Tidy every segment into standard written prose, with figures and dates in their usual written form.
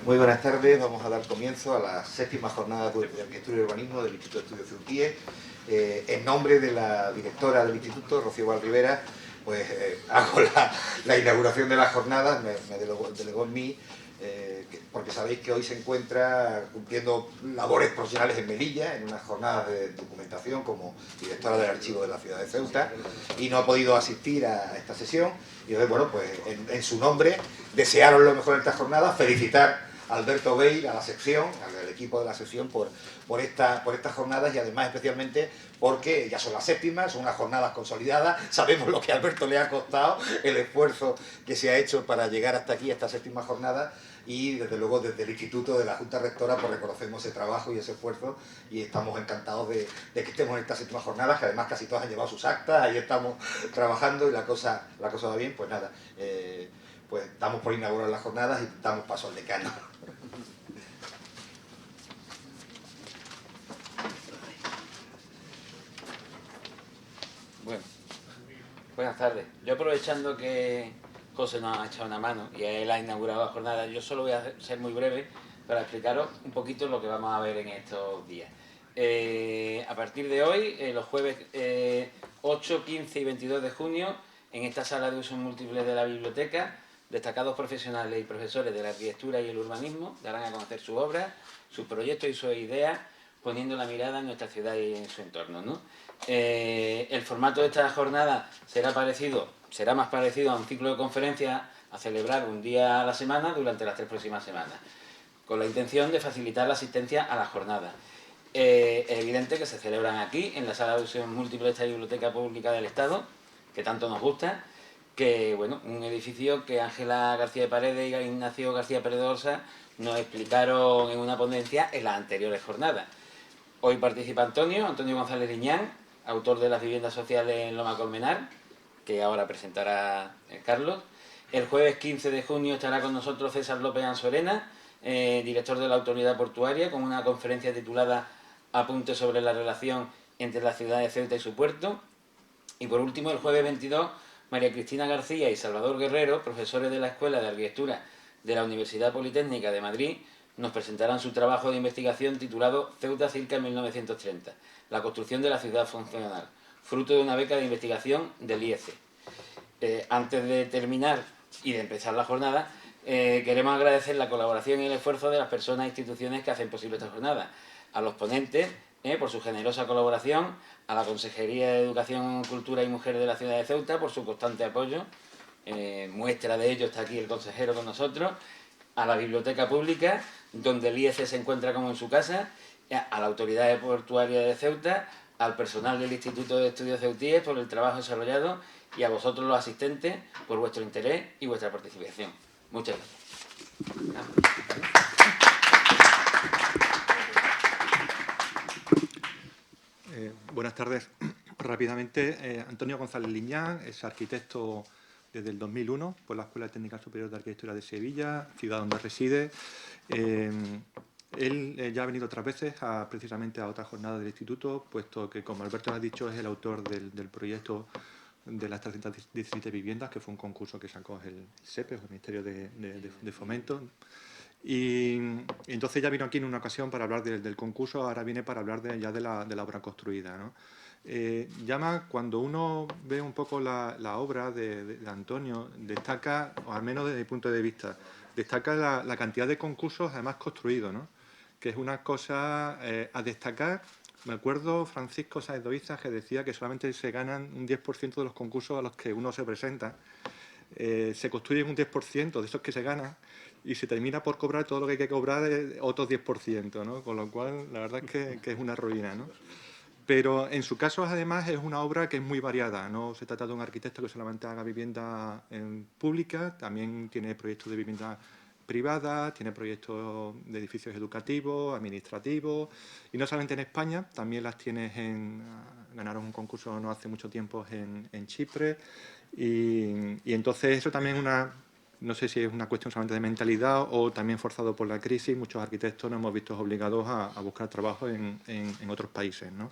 Muy buenas tardes, vamos a dar comienzo a la séptima jornada de Arquitectura y Urbanismo del Instituto de Estudios CEUTIE. En nombre de la directora del Instituto, Rocío Valrivera, pues hago la inauguración de la jornada, me delegó en mí, porque sabéis que hoy se encuentra cumpliendo labores profesionales en Melilla, en unas jornadas de documentación como directora del archivo de la ciudad de Ceuta, y no ha podido asistir a esta sesión. Y entonces, bueno, pues en su nombre, desearos lo mejor en esta jornada, felicitar a Alberto Bale, a la sección, al equipo de la sección por estas jornadas, y además especialmente porque ya son las séptimas, son unas jornadas consolidadas, sabemos lo que a Alberto le ha costado, el esfuerzo que se ha hecho para llegar hasta aquí, a esta séptima jornada, y desde luego desde el Instituto de la Junta Rectora pues reconocemos ese trabajo y ese esfuerzo, y estamos encantados de que estemos en estas séptimas jornadas, que además casi todas han llevado sus actas, ahí estamos trabajando y la cosa va bien. Pues nada, pues damos por inaugurar las jornadas y damos paso al decano. Bueno, buenas tardes. Yo, aprovechando que José nos ha echado una mano y él ha inaugurado la jornada, yo solo voy a ser muy breve para explicaros un poquito lo que vamos a ver en estos días. A partir de hoy, los jueves 8, 15 y 22 de junio, en esta sala de uso múltiple de la biblioteca, destacados profesionales y profesores de la arquitectura y el urbanismo darán a conocer sus obras, sus proyectos y sus ideas, poniendo la mirada en nuestra ciudad y en su entorno, ¿no? El formato de esta jornada será más parecido a un ciclo de conferencias a celebrar un día a la semana durante las 3 próximas semanas, con la intención de facilitar la asistencia a la jornada. Es evidente que se celebran aquí, en la sala de uso múltiple de esta Biblioteca Pública del Estado, que tanto nos gusta, que bueno, un edificio que Ángela García de Paredes y Ignacio García Pérez de Orsa nos explicaron en una ponencia en las anteriores jornadas. Hoy participa Antonio González Liñán, autor de las viviendas sociales en Loma Colmenar, que ahora presentará Carlos. El jueves 15 de junio estará con nosotros César López Ansorena, director de la Autoridad Portuaria, con una conferencia titulada Apuntes sobre la relación entre la ciudad de Ceuta y su puerto. Y por último, el jueves 22, María Cristina García y Salvador Guerrero, profesores de la Escuela de Arquitectura de la Universidad Politécnica de Madrid, nos presentarán su trabajo de investigación titulado Ceuta circa 1930, la construcción de la ciudad funcional, fruto de una beca de investigación del IEC. Antes de terminar y de empezar la jornada, queremos agradecer la colaboración y el esfuerzo de las personas e instituciones que hacen posible esta jornada, a los ponentes por su generosa colaboración, a la Consejería de Educación, Cultura y Mujeres de la ciudad de Ceuta por su constante apoyo, muestra de ello está aquí el consejero con nosotros, a la Biblioteca Pública, donde el IEC se encuentra como en su casa, a la Autoridad Portuaria de Ceuta, al personal del Instituto de Estudios CEUTIE por el trabajo desarrollado y a vosotros los asistentes por vuestro interés y vuestra participación. Muchas gracias. Buenas tardes. Rápidamente, Antonio González Liñán es arquitecto desde el 2001 por la Escuela Técnica Superior de Arquitectura de Sevilla, ciudad donde reside. Él ya ha venido otras veces precisamente a otra jornada del instituto, puesto que, como Alberto ha dicho, es el autor del proyecto de las 317 viviendas, que fue un concurso que sacó el SEPE, el Ministerio de Fomento. Y entonces ya vino aquí en una ocasión para hablar del concurso, ahora viene para hablar ya de la obra construida, ¿no? Cuando uno ve un poco la obra de Antonio, destaca, o al menos desde mi punto de vista, destaca la cantidad de concursos además construidos, ¿no? Que es una cosa a destacar. Me acuerdo Francisco Sáenz Doiza, que decía que solamente se ganan un 10% de los concursos a los que uno se presenta. Se construyen un 10% de esos que se ganan y se termina por cobrar todo lo que hay que cobrar, otros 10%, ¿no? Con lo cual, la verdad es que es una ruina, ¿no? Pero en su caso, además, es una obra que es muy variada. No se trata de un arquitecto que solamente haga vivienda pública, también tiene proyectos de vivienda privada, tiene proyectos de edificios educativos, administrativos, y no solamente en España, también las tienes ganaron un concurso no hace mucho tiempo en Chipre, y entonces eso también es no sé si es una cuestión solamente de mentalidad o también forzado por la crisis, muchos arquitectos nos hemos visto obligados a buscar trabajo en otros países, ¿no?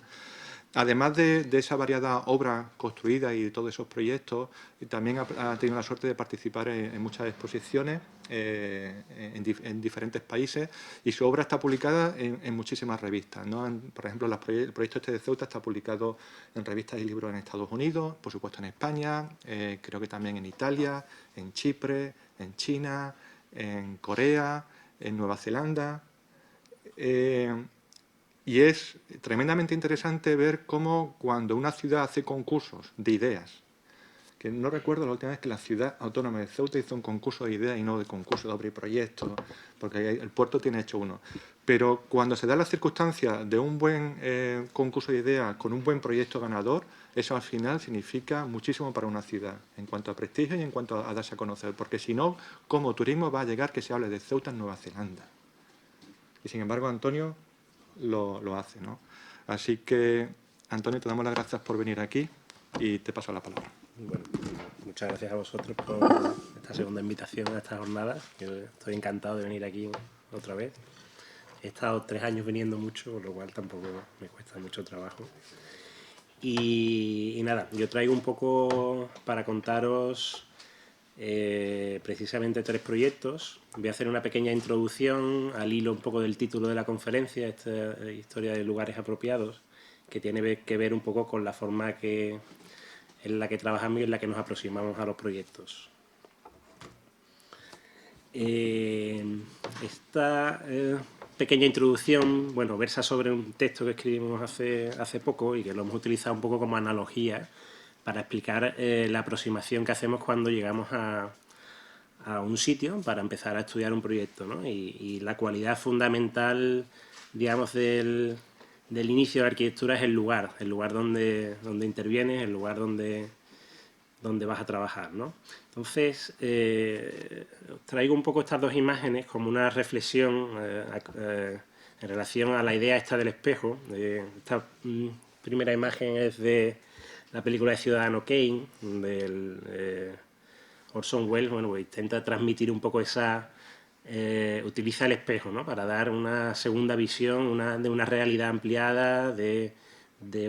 Además de esa variada obra construida y de todos esos proyectos, también ha tenido la suerte de participar en muchas exposiciones en diferentes países, y su obra está publicada en muchísimas revistas, ¿no? Por ejemplo, el proyecto este de Ceuta está publicado en revistas y libros en Estados Unidos, por supuesto en España, creo que también en Italia, en Chipre, en China, en Corea, en Nueva Zelanda. Y es tremendamente interesante ver cómo cuando una ciudad hace concursos de ideas, que no recuerdo la última vez que la ciudad autónoma de Ceuta hizo un concurso de ideas y no de concurso de obra y proyectos, porque el puerto tiene hecho uno. Pero cuando se da la circunstancia de un buen concurso de ideas con un buen proyecto ganador, eso al final significa muchísimo para una ciudad, en cuanto a prestigio y en cuanto a darse a conocer, porque si no, ¿cómo turismo va a llegar que se hable de Ceuta en Nueva Zelanda? Y sin embargo, Antonio lo hace, ¿no? Así que, Antonio, te damos las gracias por venir aquí y te paso la palabra. Bueno, muchas gracias a vosotros por esta segunda invitación a esta jornada. Yo estoy encantado de venir aquí otra vez. He estado 3 años viniendo mucho, con lo cual tampoco me cuesta mucho trabajo. Y nada, yo traigo un poco para contaros precisamente 3 proyectos. Voy a hacer una pequeña introducción al hilo un poco del título de la conferencia, esta historia de lugares apropiados, que tiene que ver un poco con la forma en la que trabajamos y en la que nos aproximamos a los proyectos. Esta pequeña introducción, bueno, versa sobre un texto que escribimos hace poco y que lo hemos utilizado un poco como analogía para explicar la aproximación que hacemos cuando llegamos a un sitio para empezar a estudiar un proyecto, ¿no? Y la cualidad fundamental, digamos, del inicio de la arquitectura es el lugar donde intervienes, el lugar donde vas a trabajar, ¿no? Entonces, os traigo un poco estas 2 imágenes como una reflexión en relación a la idea esta del espejo. Esta primera imagen es de la película de Ciudadano Kane, del Orson Welles. Bueno, pues intenta transmitir un poco esa... utiliza el espejo, ¿no?, para dar una segunda visión de una realidad ampliada, de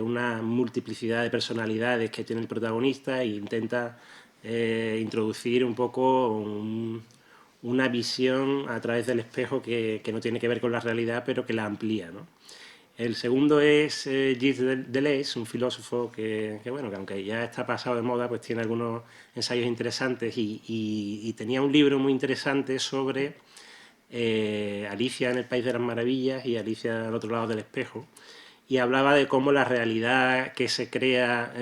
una multiplicidad de personalidades que tiene el protagonista, e intenta introducir un poco una visión a través del espejo que no tiene que ver con la realidad, pero que la amplía, ¿no? El segundo es Gilles Deleuze, un filósofo que aunque ya está pasado de moda, pues tiene algunos ensayos interesantes y tenía un libro muy interesante sobre Alicia en el País de las Maravillas y Alicia al otro lado del espejo, y hablaba de cómo la realidad que se crea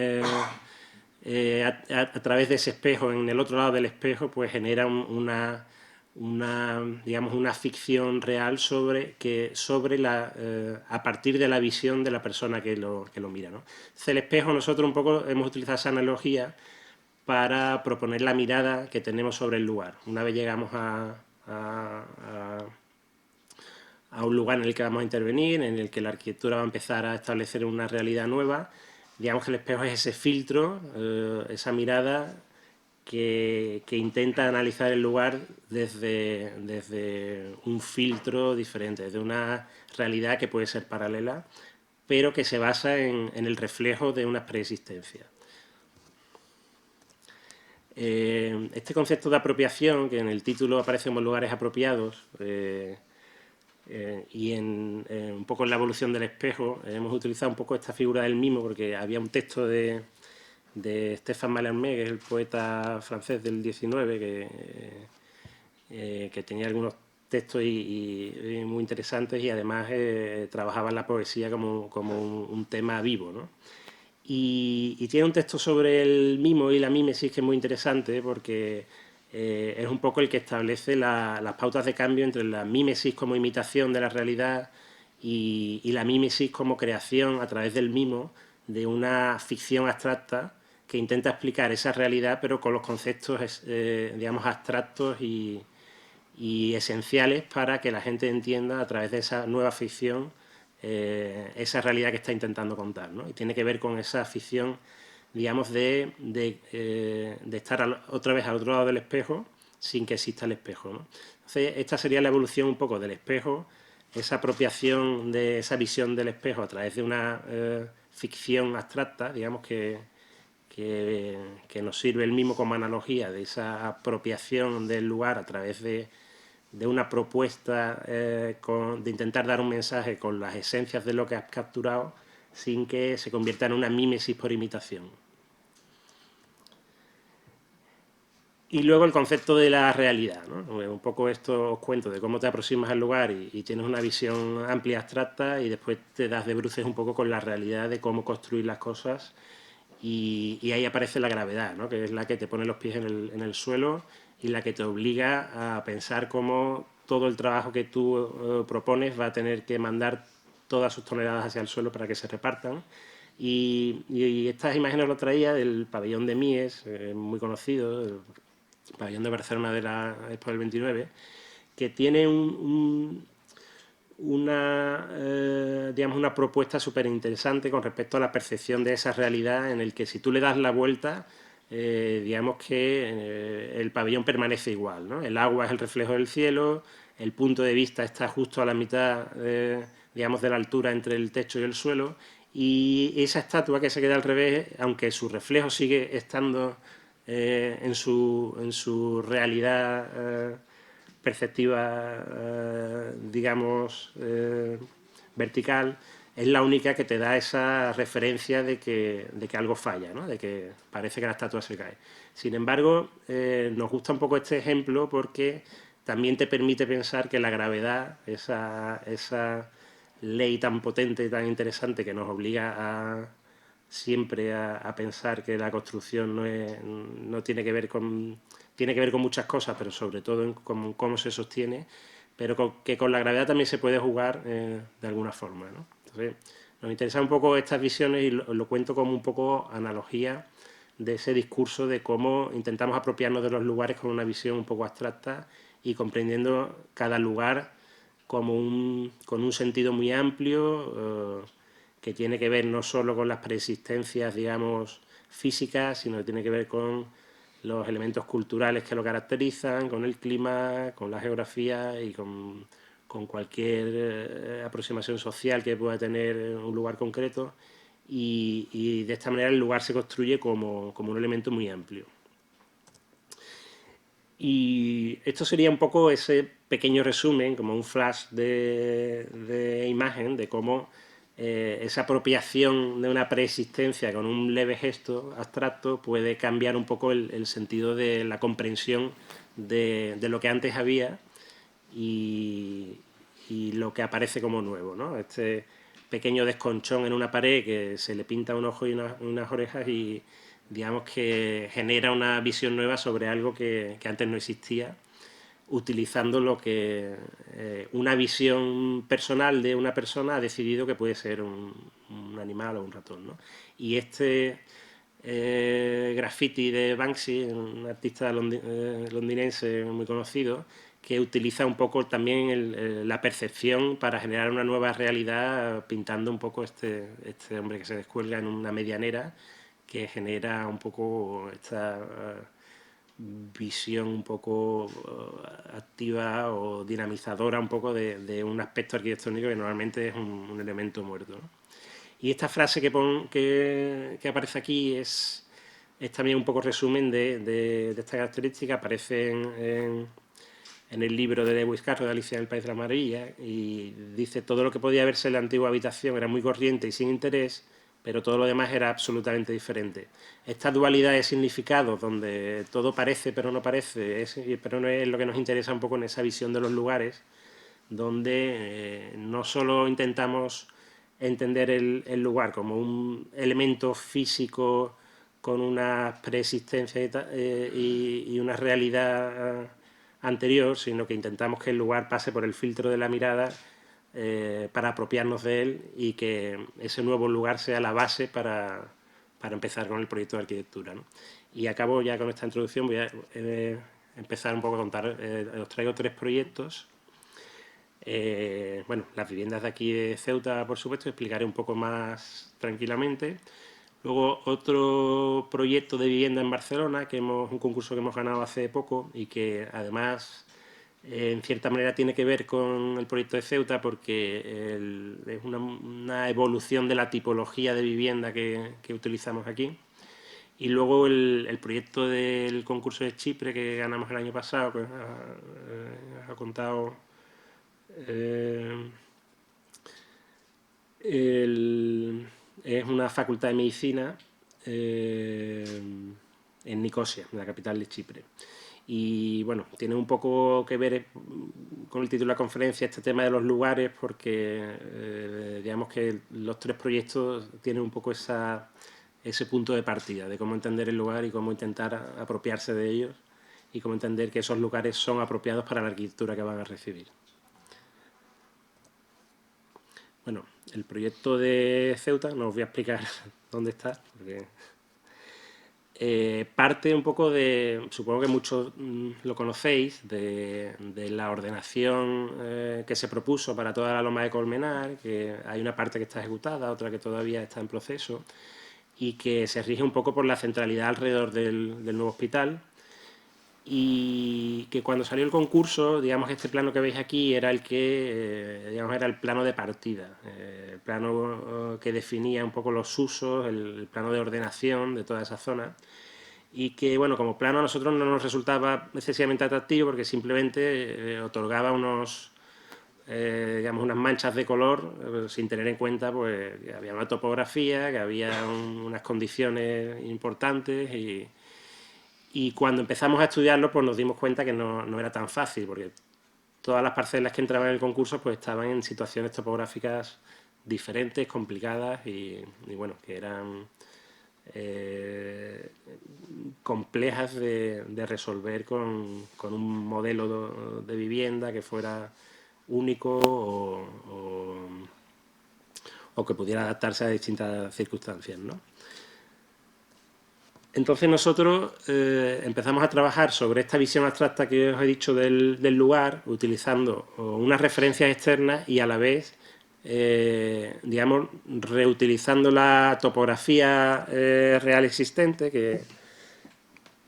a través de ese espejo, en el otro lado del espejo, pues genera digamos, una ficción real a partir de la visión de la persona que lo mira, ¿no? Entonces, el espejo, nosotros un poco hemos utilizado esa analogía para proponer la mirada que tenemos sobre el lugar. Una vez llegamos a un lugar en el que vamos a intervenir, en el que la arquitectura va a empezar a establecer una realidad nueva, digamos que el espejo es ese filtro, esa mirada que intenta analizar el lugar desde un filtro diferente, desde una realidad que puede ser paralela, pero que se basa en el reflejo de una preexistencia. Este concepto de apropiación, que en el título aparece como lugares apropiados, y un poco en la evolución del espejo, hemos utilizado un poco esta figura del mimo, porque había un texto de Stéphane Mallarmé, que es el poeta francés del 19, que tenía algunos textos y muy interesantes, y además trabajaba en la poesía como un tema vivo, ¿no? Y tiene un texto sobre el mimo y la mímesis que es muy interesante, porque es un poco el que establece las pautas de cambio entre la mímesis como imitación de la realidad y la mímesis como creación a través del mimo de una ficción abstracta que intenta explicar esa realidad, pero con los conceptos, digamos, abstractos y esenciales para que la gente entienda a través de esa nueva ficción esa realidad que está intentando contar, ¿no? Y tiene que ver con esa ficción, digamos, de estar otra vez al otro lado del espejo sin que exista el espejo, ¿no? Entonces, esta sería la evolución un poco del espejo, esa apropiación de esa visión del espejo a través de una ficción abstracta, digamos que nos sirve el mismo como analogía de esa apropiación del lugar a través de una propuesta de intentar dar un mensaje con las esencias de lo que has capturado sin que se convierta en una mímesis por imitación. Y luego el concepto de la realidad, ¿no? Un poco esto os cuento de cómo te aproximas al lugar y tienes una visión amplia, abstracta, y después te das de bruces un poco con la realidad de cómo construir las cosas, y ahí aparece la gravedad, ¿no? Que es la que te pone los pies en el suelo y la que te obliga a pensar cómo todo el trabajo que tú propones va a tener que mandar todas sus toneladas hacia el suelo para que se repartan. Y estas imágenes lo traía del pabellón de Mies, muy conocido, el pabellón de Barcelona de la Expo del 29, que tiene digamos, una propuesta súper interesante con respecto a la percepción de esa realidad, en el que si tú le das la vuelta, digamos que el pabellón permanece igual, ¿no? El agua es el reflejo del cielo, el punto de vista está justo a la mitad, digamos, de la altura entre el techo y el suelo, y esa estatua que se queda al revés, aunque su reflejo sigue estando en su realidad perspectiva, digamos, vertical, es la única que te da esa referencia de que algo falla, ¿no? De que parece que la estatua se cae. Sin embargo, nos gusta un poco este ejemplo porque también te permite pensar que la gravedad, esa ley tan potente y tan interesante que nos obliga siempre a pensar que la construcción no tiene que ver con muchas cosas, pero sobre todo en cómo se sostiene, pero que con la gravedad también se puede jugar de alguna forma, ¿no? Entonces, nos interesan un poco estas visiones y lo cuento como un poco analogía de ese discurso de cómo intentamos apropiarnos de los lugares con una visión un poco abstracta y comprendiendo cada lugar como con un sentido muy amplio, que tiene que ver no solo con las preexistencias, digamos, físicas, sino que tiene que ver con los elementos culturales que lo caracterizan, con el clima, con la geografía y con cualquier aproximación social que pueda tener un lugar concreto, y de esta manera el lugar se construye como un elemento muy amplio. Y esto sería un poco ese pequeño resumen, como un flash de imagen, de cómo esa apropiación de una preexistencia con un leve gesto abstracto puede cambiar un poco el sentido de la comprensión de lo que antes había y lo que aparece como nuevo, ¿no? Este pequeño desconchón en una pared que se le pinta un ojo y unas orejas y digamos que genera una visión nueva sobre algo que antes no existía, utilizando lo que una visión personal de una persona ha decidido que puede ser un animal o un ratón, ¿no? Y este graffiti de Banksy, un artista londinense muy conocido, que utiliza un poco también la percepción para generar una nueva realidad, pintando un poco este hombre que se descuelga en una medianera, que genera un poco esta visión un poco activa o dinamizadora un poco de un aspecto arquitectónico que normalmente es un elemento muerto, ¿no? Y esta frase que aparece aquí es también un poco resumen de esta característica. Aparece en el libro de Lewis Carroll, de Alicia en el País de la Maravilla, y dice: todo lo que podía verse en la antigua habitación era muy corriente y sin interés, pero todo lo demás era absolutamente diferente. Esta dualidad de significados, donde todo parece pero no parece, pero no es lo que nos interesa un poco en esa visión de los lugares, donde no solo intentamos entender el lugar como un elemento físico con una preexistencia y una realidad anterior, sino que intentamos que el lugar pase por el filtro de la mirada para apropiarnos de él y que ese nuevo lugar sea la base para empezar con el proyecto de arquitectura, ¿no? Y acabo ya con esta introducción, voy a empezar un poco a contar, os traigo 3 proyectos. Bueno, las viviendas de aquí de Ceuta, por supuesto, explicaré un poco más tranquilamente. Luego otro proyecto de vivienda en Barcelona, un concurso que hemos ganado hace poco y que además en cierta manera tiene que ver con el proyecto de Ceuta porque es una evolución de la tipología de vivienda que utilizamos aquí. Y luego el proyecto del concurso de Chipre que ganamos el año pasado, que ha contado es una facultad de medicina en Nicosia, en la capital de Chipre. Y bueno, tiene un poco que ver con el título de la conferencia este tema de los lugares, porque digamos que los 3 proyectos tienen un poco ese punto de partida, de cómo entender el lugar y cómo intentar apropiarse de ellos y cómo entender que esos lugares son apropiados para la arquitectura que van a recibir. Bueno, el proyecto de Ceuta, no os voy a explicar dónde está, porque parte un poco de, supongo que muchos lo conocéis, de la ordenación que se propuso para toda la Loma de Colmenar, que hay una parte que está ejecutada, otra que todavía está en proceso, y que se rige un poco por la centralidad alrededor del nuevo hospital, y que cuando salió el concurso, digamos, este plano que veis aquí era el que, digamos, era el plano de partida, el plano que definía un poco los usos, el plano de ordenación de toda esa zona, y que, bueno, como plano a nosotros no nos resultaba excesivamente atractivo porque simplemente otorgaba digamos, unas manchas de color sin tener en cuenta pues, que había una topografía, que había unas condiciones importantes y cuando empezamos a estudiarlo pues nos dimos cuenta que no era tan fácil porque todas las parcelas que entraban en el concurso pues estaban en situaciones topográficas diferentes, complicadas y bueno, que eran complejas de resolver con un modelo de vivienda que fuera único o que pudiera adaptarse a distintas circunstancias, ¿no? Entonces nosotros empezamos a trabajar sobre esta visión abstracta que os he dicho del lugar, utilizando unas referencias externas y a la vez, digamos, reutilizando la topografía real existente,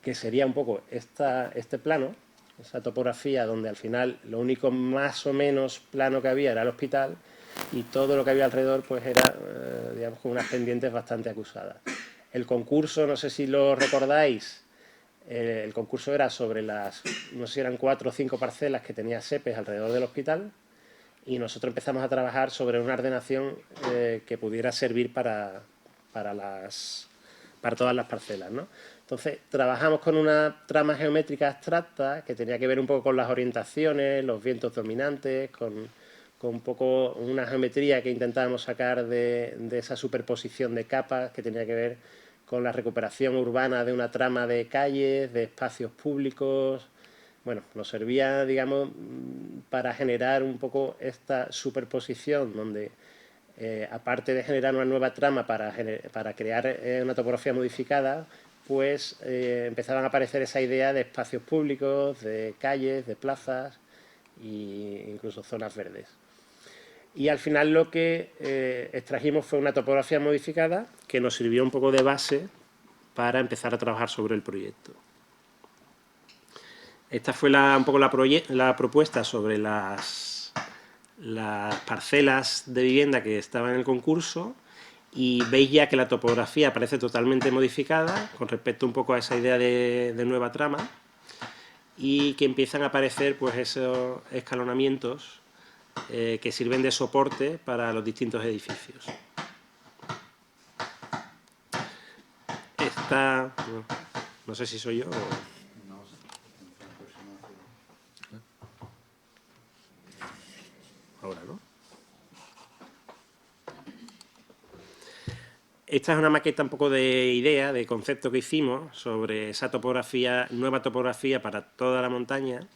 que sería un poco este plano, esa topografía donde al final lo único más o menos plano que había era el hospital y todo lo que había alrededor pues era, digamos, con unas pendientes bastante acusadas. El concurso, no sé si lo recordáis, el concurso era sobre no sé si eran 4 o 5 parcelas que tenía SEPES alrededor del hospital y nosotros empezamos a trabajar sobre una ordenación que pudiera servir para todas las parcelas, ¿no? Entonces, trabajamos con una trama geométrica abstracta que tenía que ver un poco con las orientaciones, los vientos dominantes, con un poco una geometría que intentábamos sacar de esa superposición de capas que tenía que ver con la recuperación urbana de una trama de calles, de espacios públicos. Bueno, nos servía, digamos, para generar un poco esta superposición donde, aparte de generar una nueva trama para crear una topografía modificada, pues empezaban a aparecer esa idea de espacios públicos, de calles, de plazas e incluso zonas verdes. Y al final lo que extrajimos fue una topografía modificada que nos sirvió un poco de base para empezar a trabajar sobre el proyecto. Esta fue un poco la propuesta sobre las parcelas de vivienda que estaban en el concurso y veis ya que la topografía aparece totalmente modificada con respecto un poco a esa idea de nueva trama y que empiezan a aparecer pues esos escalonamientos que sirven de soporte para los distintos edificios. Esta, no sé si soy yo o... Ahora, ¿no? Esta es una maqueta un poco de idea, de concepto que hicimos sobre esa topografía, nueva topografía para toda la montaña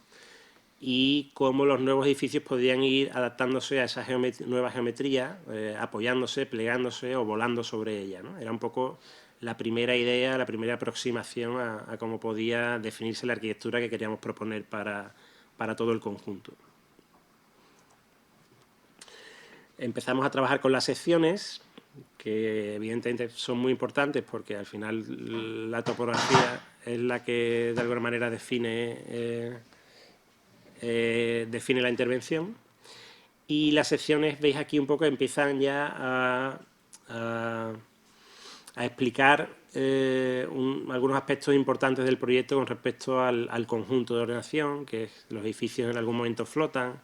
y cómo los nuevos edificios podían ir adaptándose a esa nueva geometría, apoyándose, plegándose o volando sobre ella, ¿no? Era un poco la primera idea, la primera aproximación a cómo podía definirse la arquitectura que queríamos proponer para todo el conjunto. Empezamos a trabajar con las secciones, que evidentemente son muy importantes porque al final la topografía es la que de alguna manera define define la intervención. Y las secciones, veis aquí un poco, empiezan ya a explicar algunos aspectos importantes del proyecto con respecto al conjunto de ordenación, que los edificios en algún momento flotan,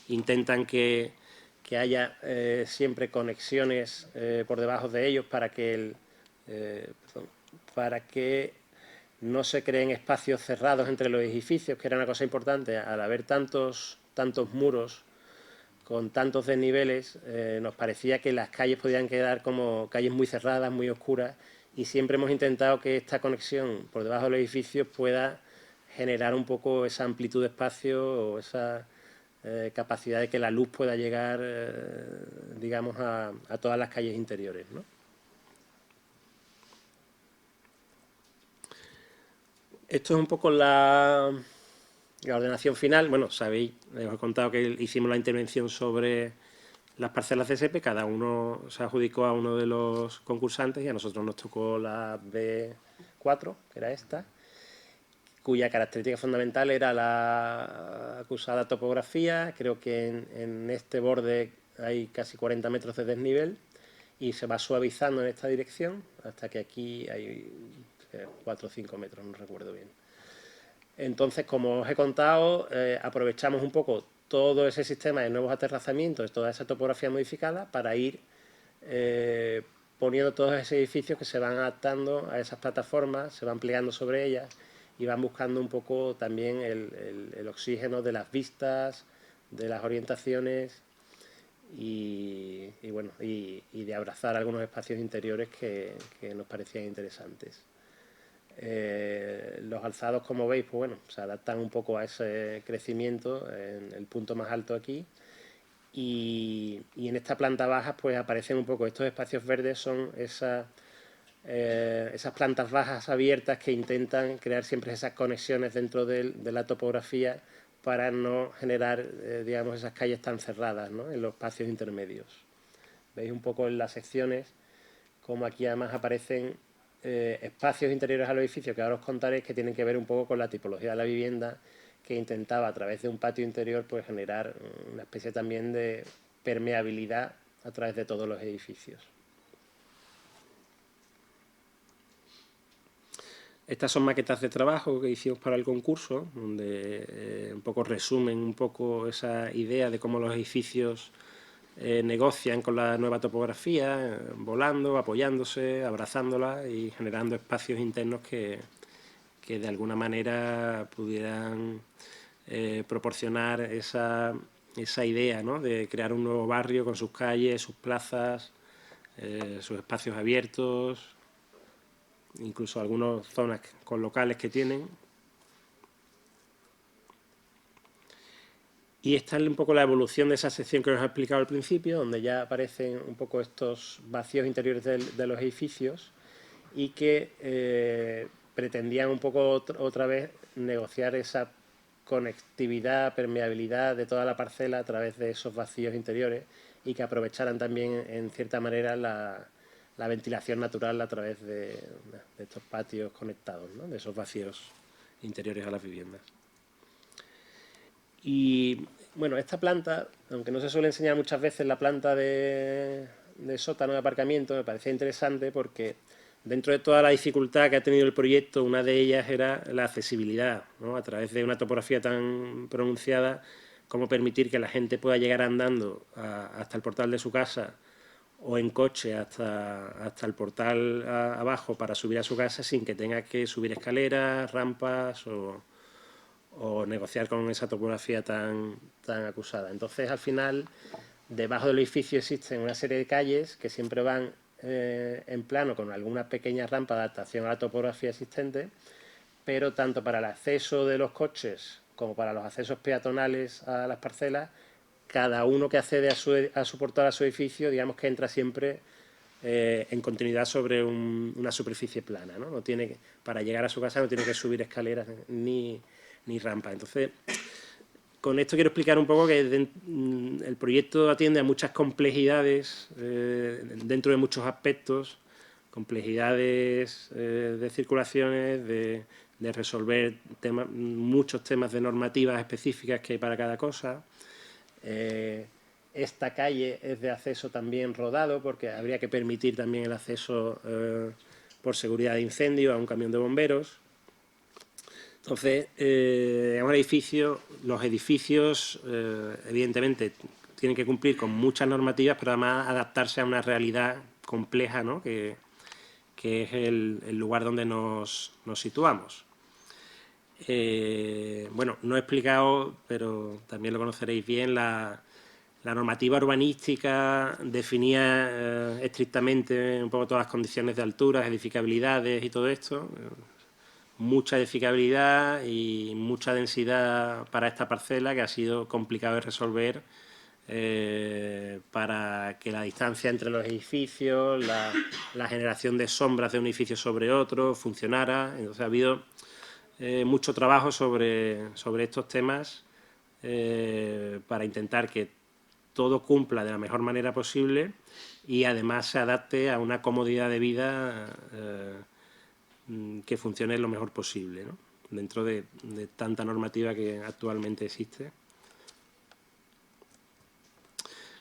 intentan que haya siempre conexiones por debajo de ellos para que no se creen espacios cerrados entre los edificios, que era una cosa importante. Al haber tantos muros con tantos desniveles, nos parecía que las calles podían quedar como calles muy cerradas, muy oscuras, y siempre hemos intentado que esta conexión por debajo de los edificios pueda generar un poco esa amplitud de espacio o esa capacidad de que la luz pueda llegar, digamos, a todas las calles interiores, ¿no? Esto es un poco la ordenación final. Bueno, sabéis, os he contado que hicimos la intervención sobre las parcelas de SEPE, cada uno se adjudicó a uno de los concursantes y a nosotros nos tocó la B4, que era esta, cuya característica fundamental era la acusada topografía. Creo que en este borde hay casi 40 metros de desnivel y se va suavizando en esta dirección hasta que aquí hay 4 o 5 metros, no recuerdo bien. Entonces, como os he contado, aprovechamos un poco todo ese sistema de nuevos aterrazamientos, toda esa topografía modificada para ir poniendo todos esos edificios que se van adaptando a esas plataformas, se van plegando sobre ellas y van buscando un poco también el oxígeno de las vistas, de las orientaciones y de abrazar algunos espacios interiores que nos parecían interesantes. Los alzados, como veis, pues bueno, se adaptan un poco a ese crecimiento en el punto más alto aquí y en esta planta baja pues aparecen un poco estos espacios verdes, son esas plantas bajas abiertas que intentan crear siempre esas conexiones dentro de la topografía para no generar, digamos, esas calles tan cerradas, ¿no?, en los espacios intermedios. Veis un poco en las secciones como aquí además aparecen espacios interiores al edificio que ahora os contaré, que tienen que ver un poco con la tipología de la vivienda, que intentaba a través de un patio interior pues generar una especie también de permeabilidad a través de todos los edificios. Estas son maquetas de trabajo que hicimos para el concurso, donde un poco resumen un poco esa idea de cómo los edificios negocian con la nueva topografía, volando, apoyándose, abrazándola y generando espacios internos que de alguna manera pudieran proporcionar esa idea, ¿no?, de crear un nuevo barrio con sus calles, sus plazas, sus espacios abiertos, incluso algunas zonas con locales que tienen. Y esta es un poco la evolución de esa sección que os he explicado al principio, donde ya aparecen un poco estos vacíos interiores de los edificios y que pretendían un poco otra vez negociar esa conectividad, permeabilidad de toda la parcela a través de esos vacíos interiores y que aprovecharan también en cierta manera la ventilación natural a través de estos patios conectados, ¿no?, de esos vacíos interiores a las viviendas. Y bueno, esta planta, aunque no se suele enseñar muchas veces la planta de sótano de aparcamiento, me parecía interesante porque dentro de toda la dificultad que ha tenido el proyecto, una de ellas era la accesibilidad, ¿no?, a través de una topografía tan pronunciada, cómo permitir que la gente pueda llegar andando hasta el portal de su casa o en coche hasta el portal abajo para subir a su casa sin que tenga que subir escaleras, rampas o negociar con esa topografía tan acusada. Entonces, al final, debajo del edificio existen una serie de calles que siempre van en plano con alguna pequeña rampa de adaptación a la topografía existente, pero tanto para el acceso de los coches como para los accesos peatonales a las parcelas, cada uno que accede a su portal, a su edificio, digamos que entra siempre en continuidad sobre una superficie plana, ¿no? Para llegar a su casa no tiene que subir escaleras ni rampa. Entonces, con esto quiero explicar un poco que el proyecto atiende a muchas complejidades dentro de muchos aspectos, complejidades de circulaciones, de resolver muchos temas de normativas específicas que hay para cada cosa. Esta calle es de acceso también rodado, porque habría que permitir también el acceso por seguridad de incendio a un camión de bomberos. Entonces, los edificios, evidentemente, tienen que cumplir con muchas normativas, pero además adaptarse a una realidad compleja, ¿no? que es el lugar donde nos situamos. Bueno, no he explicado, pero también lo conoceréis bien, la normativa urbanística definía estrictamente un poco todas las condiciones de alturas, edificabilidades y todo esto. Mucha edificabilidad y mucha densidad para esta parcela, que ha sido complicado de resolver para que la distancia entre los edificios, la generación de sombras de un edificio sobre otro funcionara. Entonces ha habido mucho trabajo sobre estos temas para intentar que todo cumpla de la mejor manera posible y además se adapte a una comodidad de vida que funcione lo mejor posible, ¿no? Dentro de tanta normativa que actualmente existe.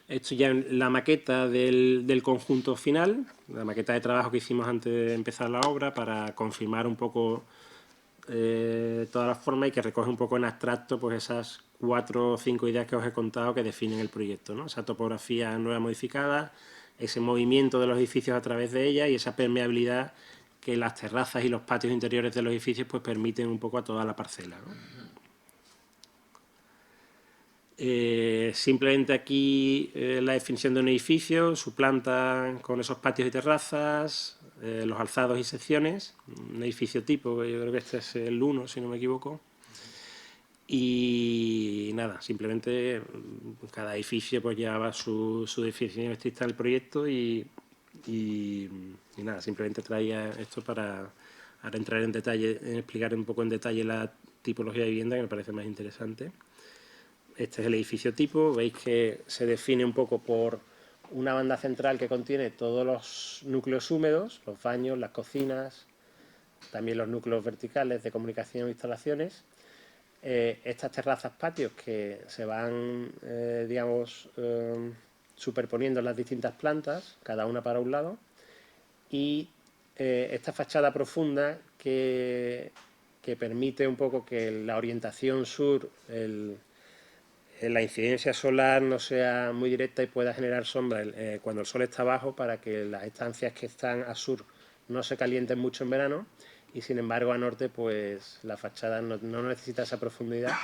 Esto ya es la maqueta del conjunto final, la maqueta de trabajo que hicimos antes de empezar la obra para confirmar un poco todas las formas y que recoge un poco en abstracto pues esas 4 o 5 ideas que os he contado que definen el proyecto, ¿no? Esa topografía nueva modificada, ese movimiento de los edificios a través de ella y esa permeabilidad que las terrazas y los patios interiores de los edificios pues permiten un poco a toda la parcela, ¿no? Simplemente aquí la definición de un edificio, su planta con esos patios y terrazas, los alzados y secciones, un edificio tipo, yo creo que este es el 1, si no me equivoco. Y nada, simplemente cada edificio pues llevaba su definición estricta del proyecto y nada, simplemente traía esto para entrar en detalle, explicar un poco en detalle la tipología de vivienda, que me parece más interesante. Este es el edificio tipo, veis que se define un poco por una banda central que contiene todos los núcleos húmedos, los baños, las cocinas, también los núcleos verticales de comunicación e instalaciones. Estas terrazas patios que se van, digamos, superponiendo en las distintas plantas, cada una para un lado, y esta fachada profunda que permite un poco que la orientación sur, la incidencia solar no sea muy directa y pueda generar sombra cuando el sol está abajo, para que las estancias que están a sur no se calienten mucho en verano y sin embargo a norte pues la fachada no necesita esa profundidad,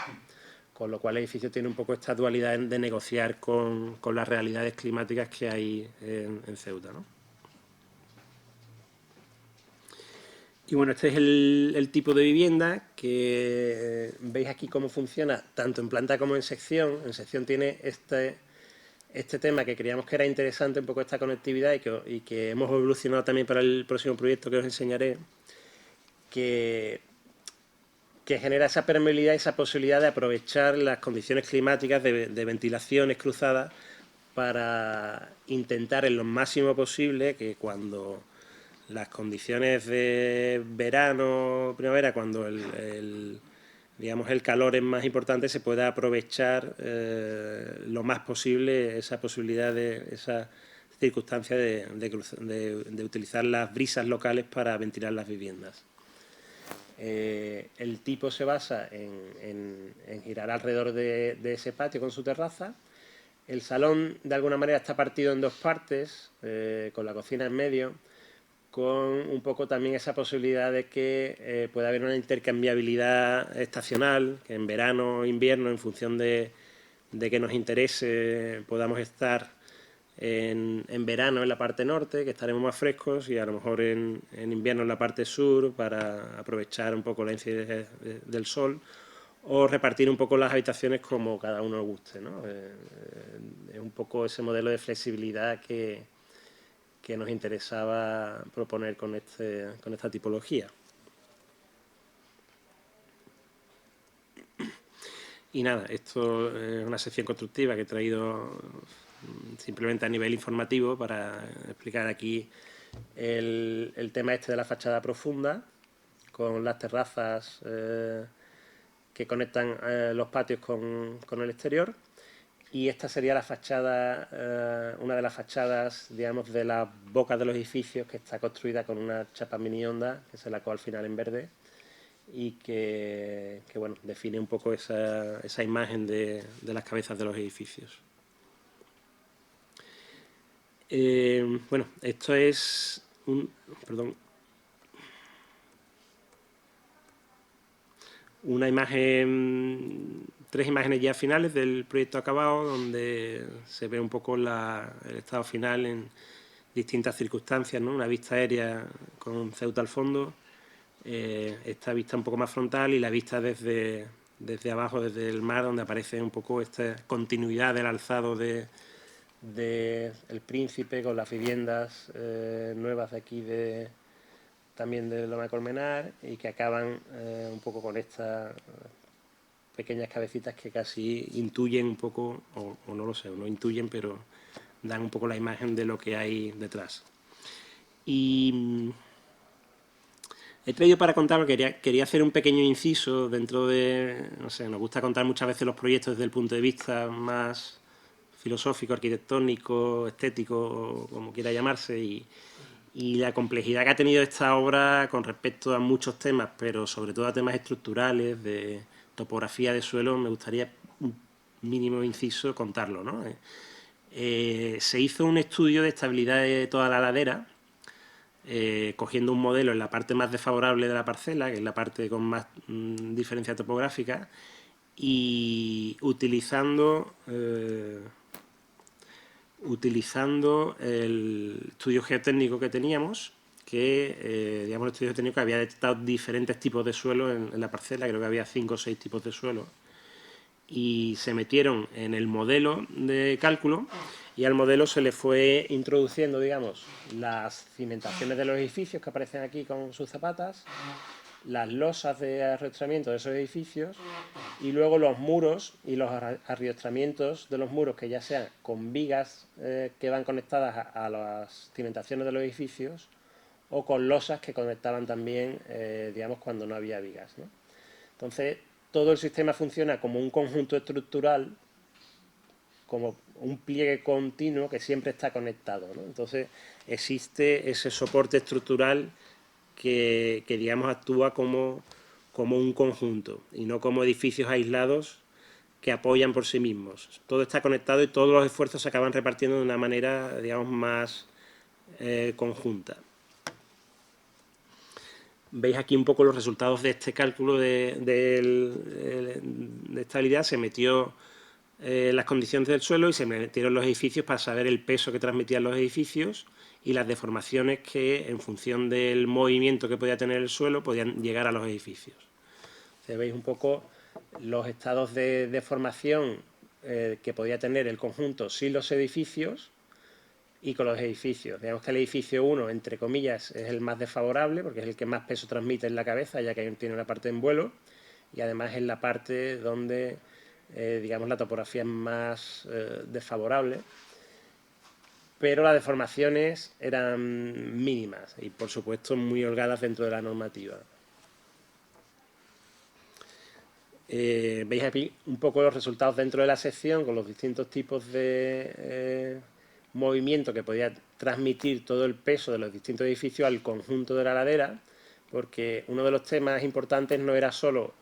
con lo cual el edificio tiene un poco esta dualidad de negociar con las realidades climáticas que hay en Ceuta, ¿no? Y bueno, este es el tipo de vivienda que veis aquí cómo funciona, tanto en planta como en sección. En sección tiene este tema que creíamos que era interesante, un poco esta conectividad y que hemos evolucionado también para el próximo proyecto que os enseñaré, que genera esa permeabilidad y esa posibilidad de aprovechar las condiciones climáticas de ventilaciones cruzadas para intentar en lo máximo posible que cuando las condiciones de verano, primavera, cuando digamos el calor es más importante, se pueda aprovechar lo más posible esa posibilidad esa circunstancia de utilizar las brisas locales para ventilar las viviendas. El tipo se basa en girar alrededor de ese patio con su terraza. El salón de alguna manera está partido en 2 partes, con la cocina en medio, con un poco también esa posibilidad de que pueda haber una intercambiabilidad estacional, que en verano o invierno, en función de que nos interese, podamos estar en verano en la parte norte, que estaremos más frescos, y a lo mejor en invierno en la parte sur, para aprovechar un poco la incidencia del sol, o repartir un poco las habitaciones como cada uno guste, ¿no? Es un poco ese modelo de flexibilidad que nos interesaba proponer con esta tipología. Y nada, esto es una sección constructiva que he traído simplemente a nivel informativo para explicar aquí el tema este de la fachada profunda, con las terrazas que conectan los patios con el exterior. Y esta sería la fachada, una de las fachadas, digamos, de las bocas de los edificios, que está construida con una chapa mini honda, que se lacó al final en verde, y que bueno, define un poco esa imagen de las cabezas de los edificios. Bueno, esto es una imagen, 3 imágenes ya finales del proyecto acabado, donde se ve un poco el estado final en distintas circunstancias, ¿no? Una vista aérea con Ceuta al fondo, esta vista un poco más frontal y la vista desde abajo, desde el mar, donde aparece un poco esta continuidad del alzado de El Príncipe con las viviendas nuevas de aquí también de Loma de Colmenar, y que acaban un poco con estas pequeñas cabecitas que casi intuyen un poco, o no lo sé, o no intuyen, pero dan un poco la imagen de lo que hay detrás. Y he traído para contar, quería hacer un pequeño inciso dentro de, no sé, nos gusta contar muchas veces los proyectos desde el punto de vista más filosófico, arquitectónico, estético, como quiera llamarse, y la complejidad que ha tenido esta obra con respecto a muchos temas, pero sobre todo a temas estructurales, de topografía de suelo, me gustaría un mínimo inciso contarlo, ¿no? Se hizo un estudio de estabilidad de toda la ladera, cogiendo un modelo en la parte más desfavorable de la parcela, que es la parte con más diferencia topográfica, y utilizando el estudio geotécnico que teníamos, que digamos, el estudio geotécnico había detectado diferentes tipos de suelo en la parcela, creo que había 5 o 6 tipos de suelo, y se metieron en el modelo de cálculo, y al modelo se le fue introduciendo, digamos, las cimentaciones de los edificios que aparecen aquí con sus zapatas, las losas de arriostramiento de esos edificios, y luego los muros y los arriostramientos de los muros, que ya sean con vigas que van conectadas a las cimentaciones de los edificios, o con losas que conectaban también, digamos, cuando no había vigas, ¿no? Entonces, todo el sistema funciona como un conjunto estructural, como un pliegue continuo que siempre está conectado, ¿no? Entonces, existe ese soporte estructural que digamos, actúa como un conjunto y no como edificios aislados que apoyan por sí mismos. Todo está conectado y todos los esfuerzos se acaban repartiendo de una manera, digamos, más conjunta. Veis aquí un poco los resultados de este cálculo de estabilidad. Se metió las condiciones del suelo y se metieron los edificios para saber el peso que transmitían los edificios y las deformaciones que, en función del movimiento que podía tener el suelo, podían llegar a los edificios. Veis un poco los estados de deformación que podía tener el conjunto sin los edificios y con los edificios. Digamos que el edificio 1, entre comillas, es el más desfavorable, porque es el que más peso transmite en la cabeza, ya que tiene una parte en vuelo, y además es la parte donde, digamos, la topografía es más desfavorable, pero las deformaciones eran mínimas y, por supuesto, muy holgadas dentro de la normativa. Veis aquí un poco los resultados dentro de la sección, con los distintos tipos de movimiento que podía transmitir todo el peso de los distintos edificios al conjunto de la ladera, porque uno de los temas importantes no era solo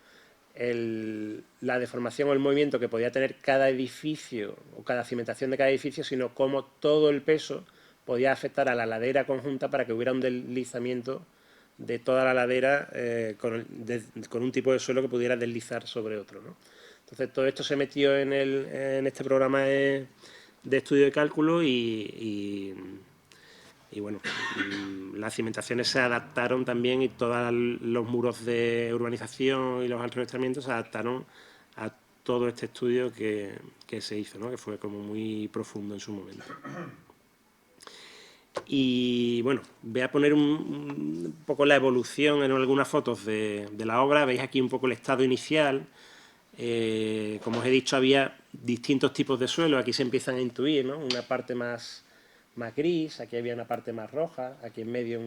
la deformación o el movimiento que podía tener cada edificio o cada cimentación de cada edificio, sino cómo todo el peso podía afectar a la ladera conjunta para que hubiera un deslizamiento de toda la ladera con un tipo de suelo que pudiera deslizar sobre otro, ¿no? Entonces, todo esto se metió en este programa de estudio de cálculo y bueno, las cimentaciones se adaptaron también, y todos los muros de urbanización y los arriostramientos se adaptaron a todo este estudio que se hizo, ¿no? Que fue como muy profundo en su momento. Y bueno, voy a poner un poco la evolución en algunas fotos de la obra. Veis aquí un poco el estado inicial. Como os he dicho, había distintos tipos de suelo. Aquí se empiezan a intuir, ¿no? Una parte más más gris, aquí había una parte más roja, aquí en medio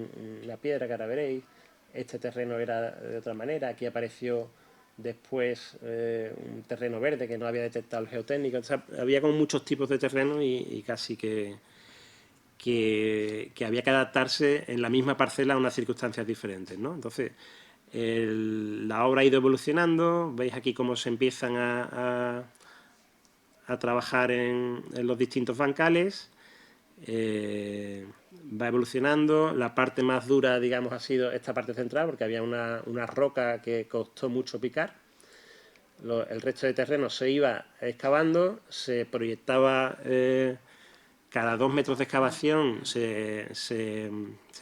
una piedra que ahora veréis, este terreno era de otra manera, aquí apareció después un terreno verde que no había detectado el geotécnico. O sea, había como muchos tipos de terreno y casi que había que adaptarse en la misma parcela a unas circunstancias diferentes, ¿no? Entonces, la obra ha ido evolucionando, veis aquí cómo se empiezan a trabajar en los distintos bancales, va evolucionando. La parte más dura, digamos, ha sido esta parte central, porque había una roca que costó mucho picar. El resto de terreno se iba excavando, se proyectaba cada 2 metros de excavación, se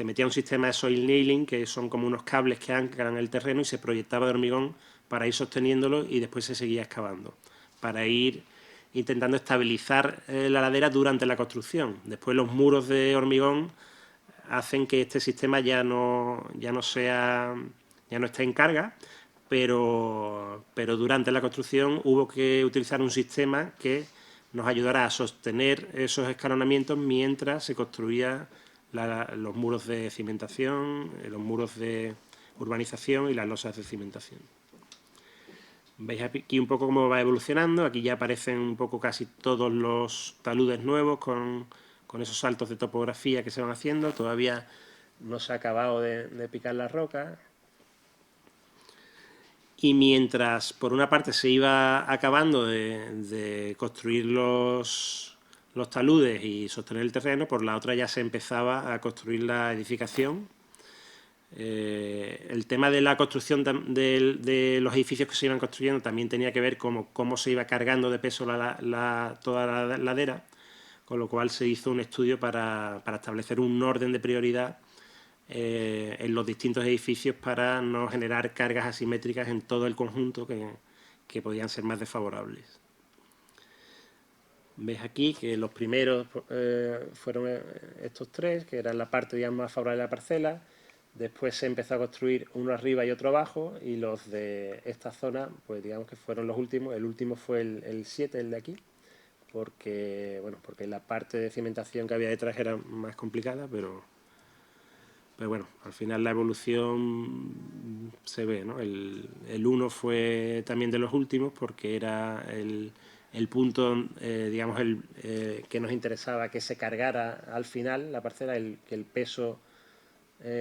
metía un sistema de soil nailing, que son como unos cables que anclan el terreno, y se proyectaba de hormigón para ir sosteniéndolo, y después se seguía excavando, para ir intentando estabilizar la ladera durante la construcción. Después los muros de hormigón hacen que este sistema ya no esté en carga, pero durante la construcción hubo que utilizar un sistema que nos ayudará a sostener esos escalonamientos mientras se construían los muros de cimentación, los muros de urbanización y las losas de cimentación. Veis aquí un poco cómo va evolucionando. Aquí ya aparecen un poco casi todos los taludes nuevos con esos saltos de topografía que se van haciendo. Todavía no se ha acabado de picar la roca. Y mientras, por una parte, se iba acabando de construir los taludes y sostener el terreno, por la otra ya se empezaba a construir la edificación. El tema de la construcción de los edificios que se iban construyendo también tenía que ver con cómo se iba cargando de peso toda la ladera, con lo cual se hizo un estudio para establecer un orden de prioridad en los distintos edificios para no generar cargas asimétricas en todo el conjunto que podían ser más desfavorables. Veis aquí que los primeros fueron estos tres, que eran la parte, digamos, más favorable de la parcela. Después se empezó a construir uno arriba y otro abajo, y los de esta zona, pues digamos que fueron los últimos. El último fue el 7, el de aquí, porque la parte de cimentación que había detrás era más complicada, pero bueno, al final la evolución se ve, ¿no? El 1 fue también de los últimos porque era el punto, digamos, que nos interesaba que se cargara al final la parcela, que el peso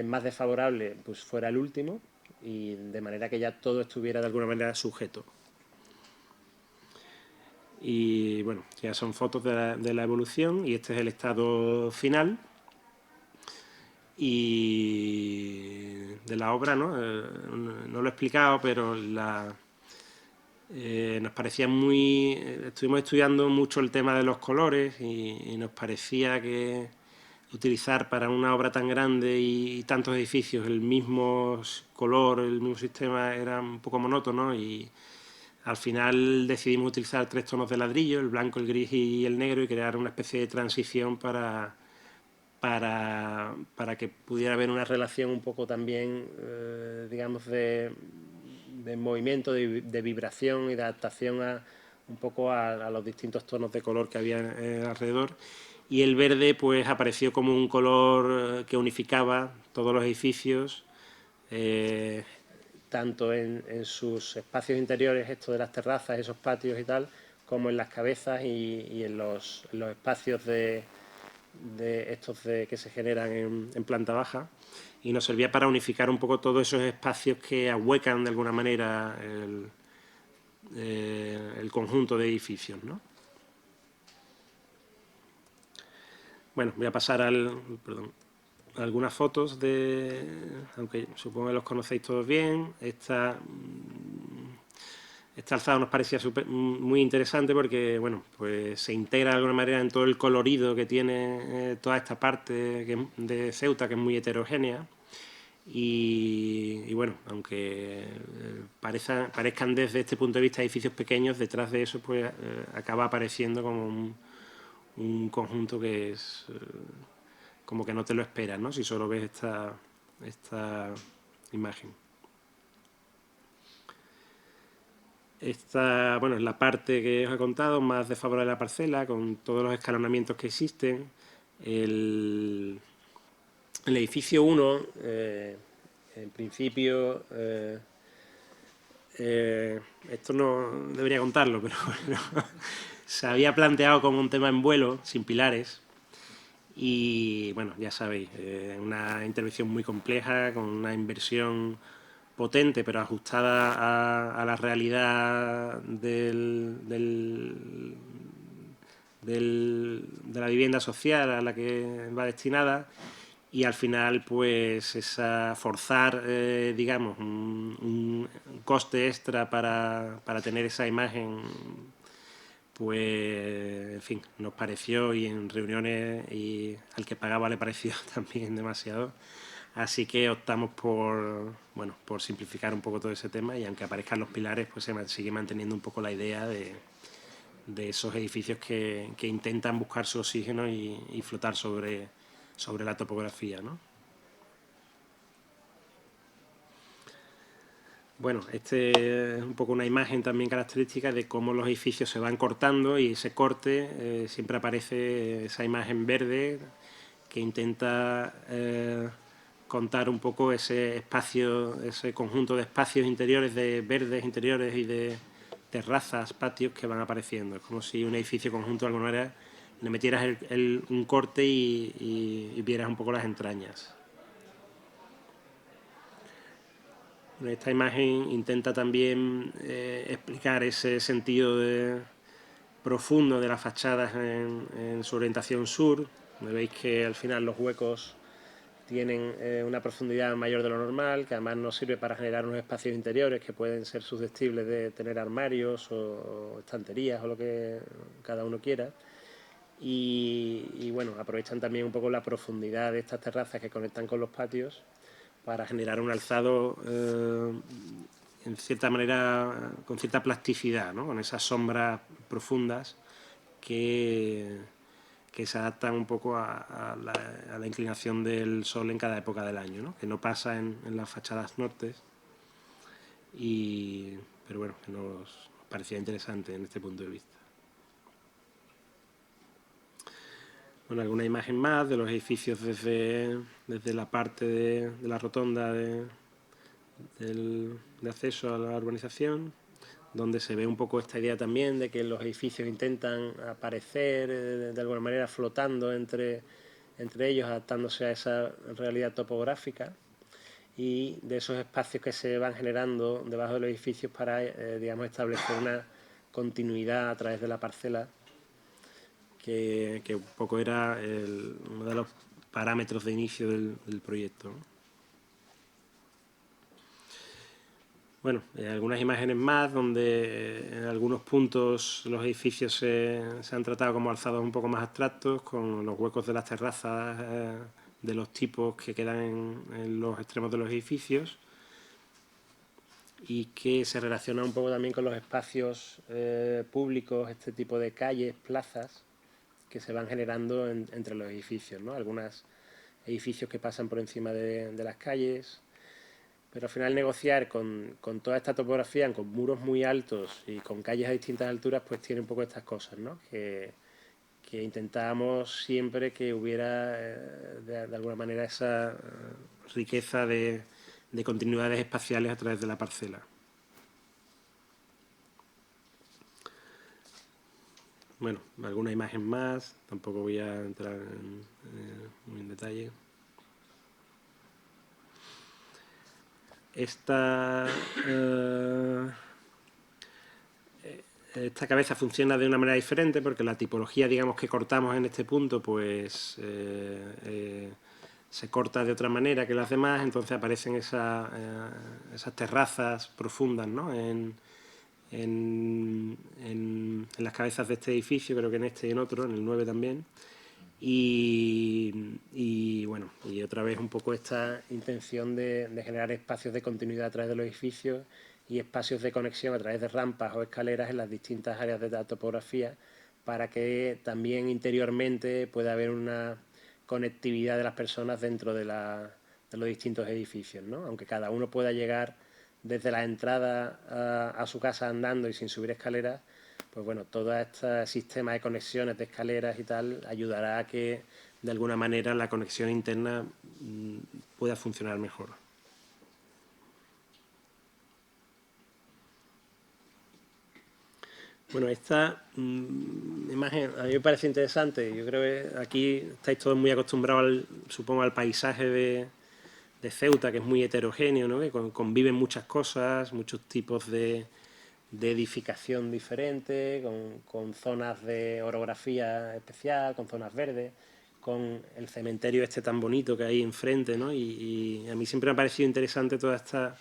más desfavorable pues fuera el último, y de manera que ya todo estuviera de alguna manera sujeto. Y bueno, ya son fotos de la evolución, y este es el estado final. Y de la obra, ¿no? No lo he explicado, pero nos parecía estuvimos estudiando mucho el tema de los colores, y nos parecía que utilizar para una obra tan grande y tantos edificios el mismo color, el mismo sistema, era un poco monótono, y al final decidimos utilizar 3 tonos de ladrillo, el blanco, el gris y el negro, y crear una especie de transición para que pudiera haber una relación un poco también, digamos, de movimiento, de vibración y de adaptación un poco a los distintos tonos de color que había alrededor. Y el verde pues apareció como un color que unificaba todos los edificios, tanto en sus espacios interiores, esto de las terrazas, esos patios y tal, como en las cabezas y en los espacios de estos que se generan en planta baja, y nos servía para unificar un poco todos esos espacios que ahuecan de alguna manera el conjunto de edificios, ¿no? Bueno, voy a pasar a algunas fotos aunque supongo que los conocéis todos bien. Este alzado nos parecía muy interesante porque, bueno, pues se integra de alguna manera en todo el colorido que tiene toda esta parte de Ceuta, que es muy heterogénea. Y bueno, aunque parezcan desde este punto de vista edificios pequeños, detrás de eso pues acaba apareciendo como un conjunto que es como que no te lo esperas, ¿no? Si solo ves esta imagen. Esta, bueno, es la parte que os he contado, más desfavorable de la parcela, con todos los escalonamientos que existen. El edificio 1, en principio, esto no debería contarlo, pero bueno, se había planteado como un tema en vuelo, sin pilares, y bueno, ya sabéis, una intervención muy compleja, con una inversión potente, pero ajustada a la realidad de la vivienda social a la que va destinada, y al final pues forzar digamos un coste extra para tener esa imagen, pues en fin, nos pareció, y en reuniones y al que pagaba le pareció también demasiado. Así que optamos por simplificar un poco todo ese tema, y aunque aparezcan los pilares, pues se sigue manteniendo un poco la idea de esos edificios que intentan buscar su oxígeno y flotar sobre la topografía, ¿no? Bueno, este es un poco una imagen también característica de cómo los edificios se van cortando, y ese corte siempre aparece esa imagen verde que intenta contar un poco ese espacio, ese conjunto de espacios interiores, de verdes interiores y de terrazas, patios que van apareciendo. Es como si un edificio conjunto de alguna manera le metieras un corte y vieras un poco las entrañas. Esta imagen intenta también explicar ese sentido profundo de las fachadas en su orientación sur. Veis que al final los huecos tienen una profundidad mayor de lo normal, que además nos sirve para generar unos espacios interiores que pueden ser susceptibles de tener armarios o estanterías o lo que cada uno quiera. Y bueno, aprovechan también un poco la profundidad de estas terrazas que conectan con los patios para generar un alzado en cierta manera con cierta plasticidad, ¿no? Con esas sombras profundas que se adaptan un poco a la inclinación del sol en cada época del año, ¿no? Que no pasa en las fachadas nortes, pero bueno, que nos parecía interesante en este punto de vista. Bueno, alguna imagen más de los edificios desde la parte de la rotonda de acceso a la urbanización, donde se ve un poco esta idea también de que los edificios intentan aparecer de alguna manera flotando entre ellos, adaptándose a esa realidad topográfica, y de esos espacios que se van generando debajo de los edificios para, digamos, establecer una continuidad a través de la parcela, que un poco era uno de los parámetros de inicio del proyecto, ¿no? Bueno, algunas imágenes más donde en algunos puntos los edificios se han tratado como alzados un poco más abstractos, con los huecos de las terrazas de los tipos que quedan en los extremos de los edificios, y que se relaciona un poco también con los espacios públicos, este tipo de calles, plazas, que se van generando entre los edificios, ¿no? Algunos edificios que pasan por encima de las calles, pero al final negociar con toda esta topografía, con muros muy altos y con calles a distintas alturas, pues tiene un poco estas cosas, ¿no? Que intentábamos siempre que hubiera de alguna manera esa riqueza de continuidades espaciales a través de la parcela. Bueno, alguna imagen más, tampoco voy a entrar muy en detalle. Esta cabeza funciona de una manera diferente, porque la tipología, digamos, que cortamos en este punto, pues se corta de otra manera que las demás, entonces aparecen esas terrazas profundas, ¿no? En las cabezas de este edificio, creo que en este y en otro, en el 9 también. Y bueno, y otra vez un poco esta intención de generar espacios de continuidad a través de los edificios y espacios de conexión a través de rampas o escaleras en las distintas áreas de la topografía, para que también interiormente pueda haber una conectividad de las personas dentro de los distintos edificios, ¿no? Aunque cada uno pueda llegar desde la entrada a su casa andando y sin subir escaleras, pues bueno, todo este sistema de conexiones de escaleras y tal ayudará a que de alguna manera la conexión interna pueda funcionar mejor. Bueno, esta imagen a mí me parece interesante. Yo creo que aquí estáis todos muy acostumbrados, supongo, al paisaje de Ceuta, que es muy heterogéneo, ¿no? Que conviven muchas cosas, muchos tipos de edificación diferente, con zonas de orografía especial, con zonas verdes, con el cementerio este tan bonito que hay enfrente, ¿no? Y a mí siempre me ha parecido interesante toda esta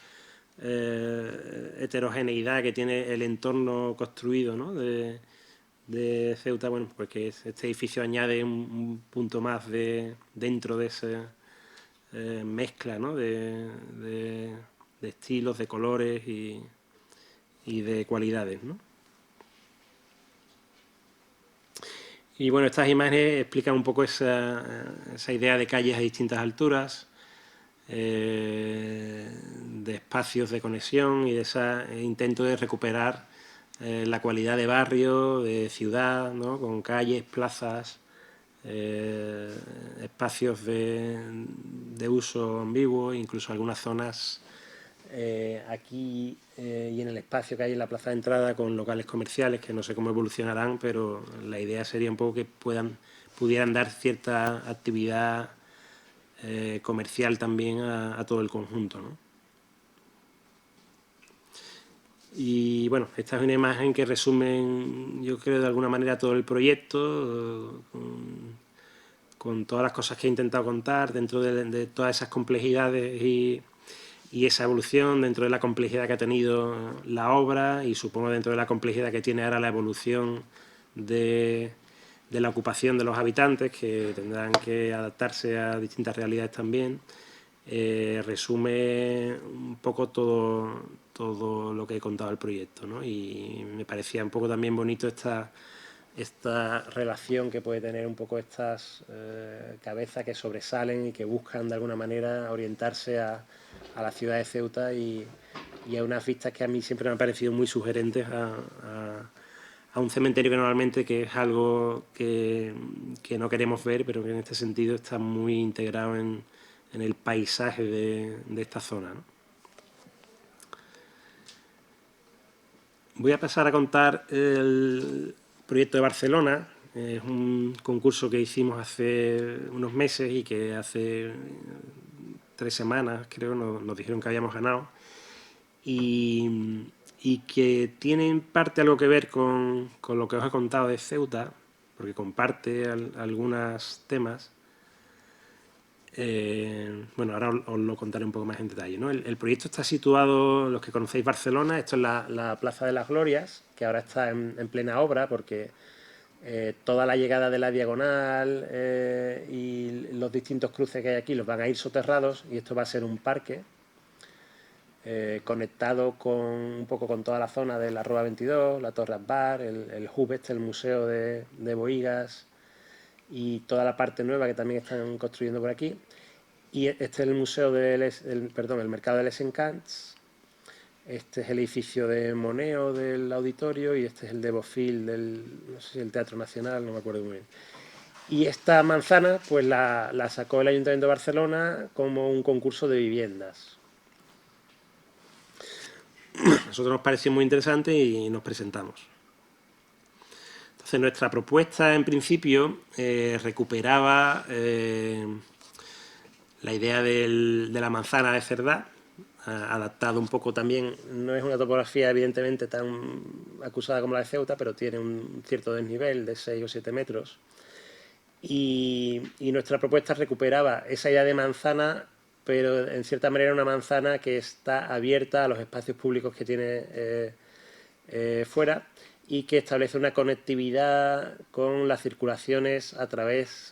heterogeneidad que tiene el entorno construido, ¿no? de Ceuta, bueno, porque este edificio añade un punto más dentro de esa mezcla, ¿no? de estilos, de colores y de cualidades, ¿no? Y bueno, estas imágenes explican un poco esa idea de calles a distintas alturas, de espacios de conexión y de ese intento de recuperar la cualidad de barrio, de ciudad, ¿no? Con calles, plazas, espacios de uso ambiguo, incluso algunas zonas aquí y en el espacio que hay en la plaza de entrada con locales comerciales que no sé cómo evolucionarán, pero la idea sería un poco que pudieran dar cierta actividad comercial también a todo el conjunto, ¿no? Y bueno, esta es una imagen que resume, yo creo, de alguna manera todo el proyecto, con todas las cosas que he intentado contar dentro de todas esas complejidades y esa evolución, dentro de la complejidad que ha tenido la obra y supongo dentro de la complejidad que tiene ahora la evolución de la ocupación de los habitantes, que tendrán que adaptarse a distintas realidades también. Resume un poco todo lo que he contado del proyecto, ¿no? Y me parecía un poco también bonito esta relación que puede tener un poco estas cabezas que sobresalen y que buscan de alguna manera orientarse a la ciudad de Ceuta y a unas vistas que a mí siempre me han parecido muy sugerentes a un cementerio que normalmente que es algo que no queremos ver, pero que en este sentido está muy integrado en el paisaje de esta zona, ¿no? Voy a pasar a contar el proyecto de Barcelona. Es un concurso que hicimos hace unos meses y que hace 3 semanas, creo, nos dijeron que habíamos ganado. Y que tiene en parte algo que ver con lo que os he contado de Ceuta, porque comparte algunos temas. Bueno, ahora os lo contaré un poco más en detalle, ¿no? El proyecto está situado, los que conocéis Barcelona, esto es la Plaza de las Glorias, que ahora está en plena obra porque toda la llegada de la Diagonal y los distintos cruces que hay aquí los van a ir soterrados y esto va a ser un parque conectado un poco con toda la zona de la Rua 22, la Torre Akbar, el hub el museo de Bohigas y toda la parte nueva que también están construyendo por aquí. Y este es el museo el mercado de Les Encants, este es el edificio de Moneo del auditorio y este es el de Bofill no sé si el Teatro Nacional, no me acuerdo muy bien. Y esta manzana pues la sacó el Ayuntamiento de Barcelona como un concurso de viviendas. A nosotros nos pareció muy interesante y nos presentamos. Entonces nuestra propuesta en principio recuperaba la idea de la manzana de Cerdá, adaptado un poco también, no es una topografía evidentemente tan acusada como la de Ceuta, pero tiene un cierto desnivel de 6 o 7 metros. Y nuestra propuesta recuperaba esa idea de manzana, pero en cierta manera una manzana que está abierta a los espacios públicos que tiene fuera y que establece una conectividad con las circulaciones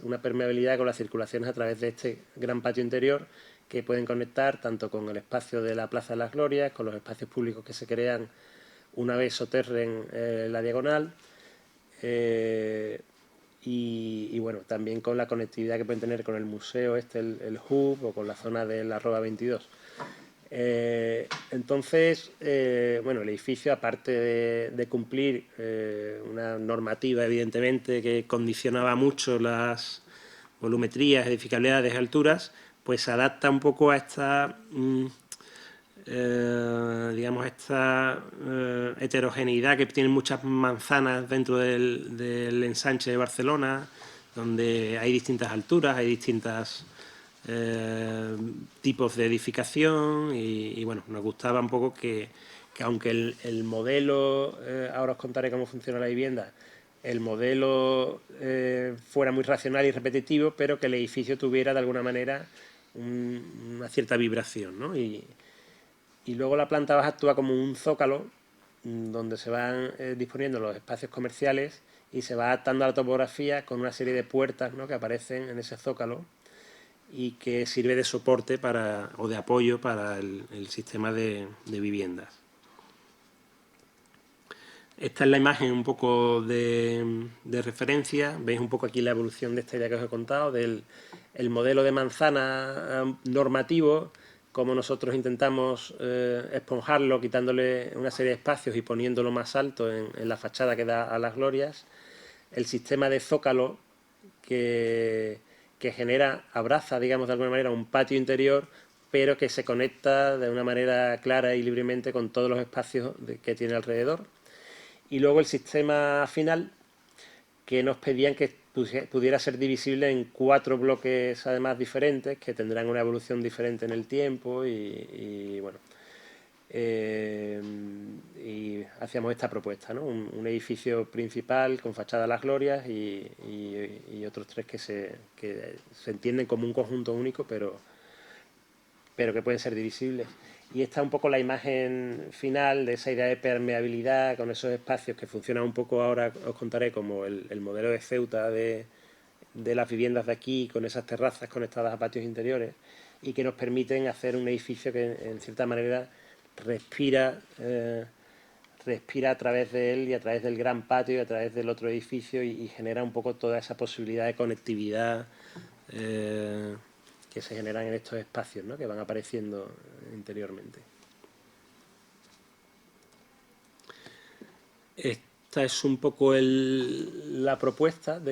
una permeabilidad con las circulaciones a través de este gran patio interior que pueden conectar tanto con el espacio de la Plaza de las Glorias, con los espacios públicos que se crean una vez soterren la Diagonal y bueno, también con la conectividad que pueden tener con el museo el hub o con la zona de la Roda 22. Entonces, bueno, el edificio, aparte de cumplir una normativa, evidentemente, que condicionaba mucho volumetrías, edificabilidades, alturas, pues se adapta un poco a esta, digamos, esta heterogeneidad que tienen muchas manzanas dentro del ensanche de Barcelona, donde hay distintas alturas, hay distintas tipos de edificación y bueno, nos gustaba un poco que aunque el modelo, ahora os contaré cómo funciona la vivienda, el modelo fuera muy racional y repetitivo, pero que el edificio tuviera de alguna manera una cierta vibración, ¿no? Y luego la planta baja actúa como un zócalo donde se van disponiendo los espacios comerciales y se va adaptando a la topografía con una serie de puertas, ¿no?, que aparecen en ese zócalo y que sirve de soporte o de apoyo para el sistema de viviendas. Esta es la imagen un poco de referencia. Veis un poco aquí la evolución de esta idea que os he contado, del el modelo de manzana normativo, como nosotros intentamos esponjarlo, quitándole una serie de espacios y poniéndolo más alto en la fachada que da a las glorias. El sistema de zócalo que abraza, digamos, de alguna manera un patio interior, pero que se conecta de una manera clara y libremente con todos los espacios que tiene alrededor. Y luego el sistema final, que nos pedían que pudiera ser divisible en 4 bloques además diferentes, que tendrán una evolución diferente en el tiempo y bueno, y hacíamos esta propuesta, ¿no? Un edificio principal con fachada a las glorias y otros 3 que se entienden como un conjunto único, pero que pueden ser divisibles. Y esta es un poco la imagen final de esa idea de permeabilidad con esos espacios que funcionan un poco, ahora os contaré, como el modelo de Ceuta de las viviendas de aquí, con esas terrazas conectadas a patios interiores y que nos permiten hacer un edificio que en cierta manera respira a través de él y a través del gran patio y a través del otro edificio y genera un poco toda esa posibilidad de conectividad que se generan en estos espacios, ¿no?, que van apareciendo interiormente. Esta es un poco la propuesta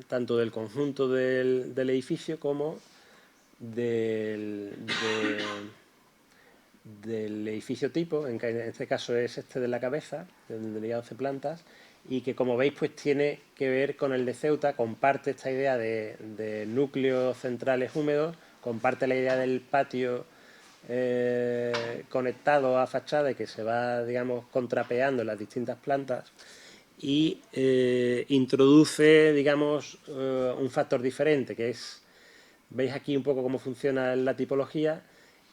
tanto del conjunto del edificio como del edificio tipo, en este caso es este de la cabeza, donde hay 11 plantas, y que, como veis, pues tiene que ver con el de Ceuta, comparte esta idea de núcleos centrales húmedos, comparte la idea del patio conectado a fachada y que se va, digamos, contrapeando en las distintas plantas y introduce, digamos, un factor diferente, que es, veis aquí un poco cómo funciona la tipología,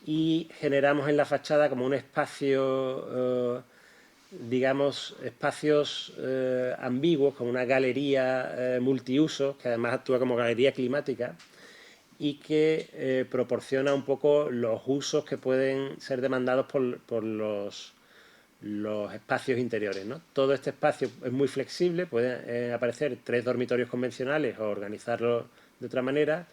y generamos en la fachada como un espacio, digamos, espacios ambiguos, como una galería multiusos, que además actúa como galería climática y que proporciona un poco los usos que pueden ser demandados por los espacios interiores, ¿no? Todo este espacio es muy flexible, pueden aparecer 3 dormitorios convencionales o organizarlo de otra manera,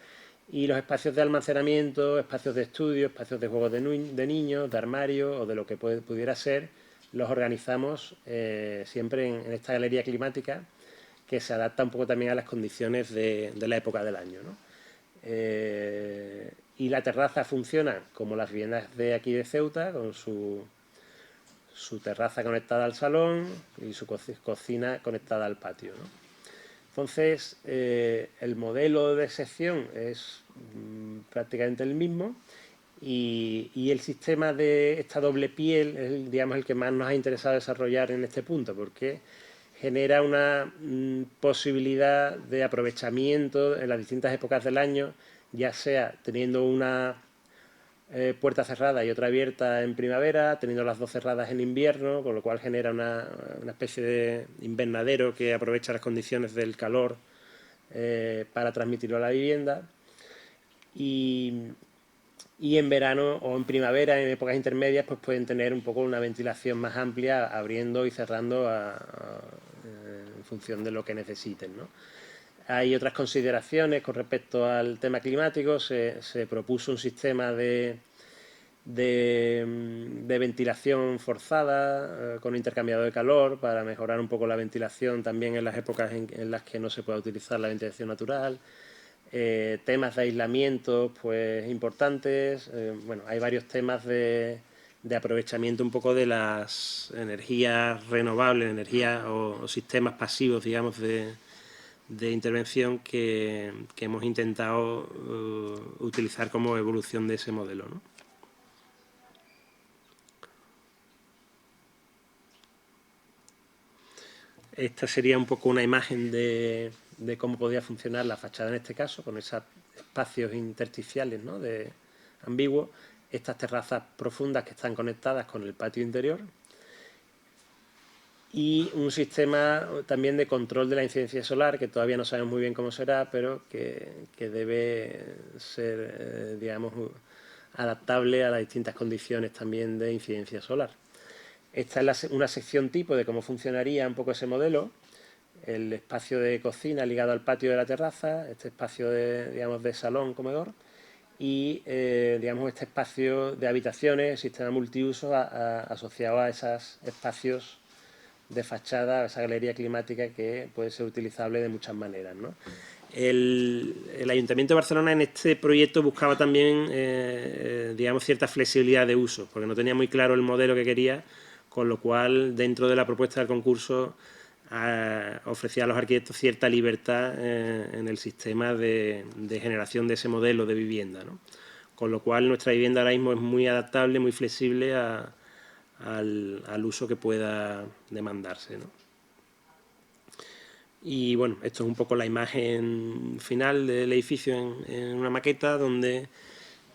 y los espacios de almacenamiento, espacios de estudio, espacios de juegos de niños, de armario o de lo que pudiera ser, los organizamos siempre en esta galería climática que se adapta un poco también a las condiciones de la época del año, ¿no? Y la terraza funciona como las viviendas de aquí de Ceuta, con su terraza conectada al salón y su cocina conectada al patio, ¿no? Entonces, el modelo de sección es prácticamente el mismo y el sistema de esta doble piel es, digamos, el que más nos ha interesado desarrollar en este punto, porque genera una posibilidad de aprovechamiento en las distintas épocas del año, ya sea teniendo una puerta cerrada y otra abierta en primavera, teniendo las 2 cerradas en invierno, con lo cual genera una especie de invernadero que aprovecha las condiciones del calor para transmitirlo a la vivienda. Y en verano o en primavera, en épocas intermedias, pues pueden tener un poco una ventilación más amplia, abriendo y cerrando en función de lo que necesiten, ¿no? Hay otras consideraciones con respecto al tema climático. Se propuso un sistema de ventilación forzada con intercambiador de calor para mejorar un poco la ventilación también en las épocas en las que no se pueda utilizar la ventilación natural. temas de aislamiento pues importantes. Bueno, hay varios temas de aprovechamiento un poco de las energías renovables, energías o sistemas pasivos, digamos, de intervención que hemos intentado utilizar como evolución de ese modelo, ¿no? Esta sería un poco una imagen de cómo podría funcionar la fachada en este caso, con esos espacios intersticiales, ¿no?, ambiguos, estas terrazas profundas que están conectadas con el patio interior y un sistema también de control de la incidencia solar, que todavía no sabemos muy bien cómo será, pero que debe ser, digamos, adaptable a las distintas condiciones también de incidencia solar. Esta es una sección tipo de cómo funcionaría un poco ese modelo: el espacio de cocina ligado al patio de la terraza, este espacio de, digamos, de salón, comedor, y digamos, este espacio de habitaciones, sistema multiuso asociado a esos espacios de fachada, esa galería climática que puede ser utilizable de muchas maneras, ¿no? El Ayuntamiento de Barcelona en este proyecto buscaba también, digamos, cierta flexibilidad de uso, porque no tenía muy claro el modelo que quería, con lo cual, dentro de la propuesta del concurso, ofrecía a los arquitectos cierta libertad en el sistema de generación de ese modelo de vivienda, ¿no? Con lo cual, nuestra vivienda ahora mismo es muy adaptable, muy flexible al uso que pueda demandarse, ¿no? Y bueno, esto es un poco la imagen final del edificio en una maqueta, donde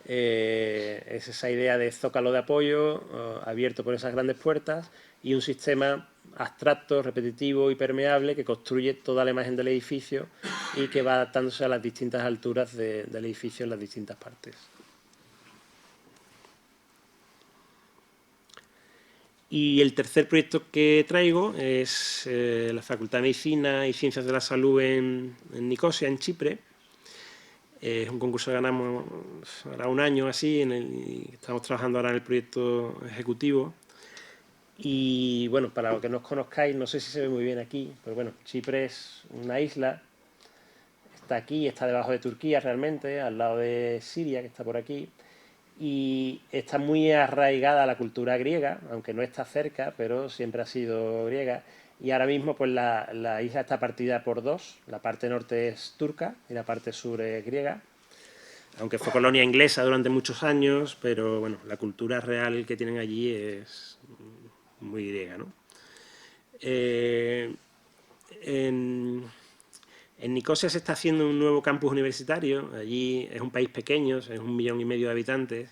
es esa idea de zócalo de apoyo abierto por esas grandes puertas y un sistema abstracto, repetitivo y permeable que construye toda la imagen del edificio y que va adaptándose a las distintas alturas del edificio en las distintas partes. Y el tercer proyecto que traigo es la Facultad de Medicina y Ciencias de la Salud en Nicosia, en Chipre. Es un concurso que ganamos ahora un año así, y estamos trabajando ahora en el proyecto ejecutivo. Y bueno, para los que no os conozcáis, no sé si se ve muy bien aquí, pero bueno, Chipre es una isla, está aquí, está debajo de Turquía realmente, al lado de Siria, que está por aquí, y está muy arraigada a la cultura griega, aunque no está cerca, pero siempre ha sido griega. Y ahora mismo pues la isla está partida por dos: la parte norte es turca y la parte sur es griega, aunque fue colonia inglesa durante muchos años, pero bueno, la cultura real que tienen allí es muy griega, ¿no? En Nicosia se está haciendo un nuevo campus universitario. Allí es un país pequeño, es 1,5 millones de habitantes,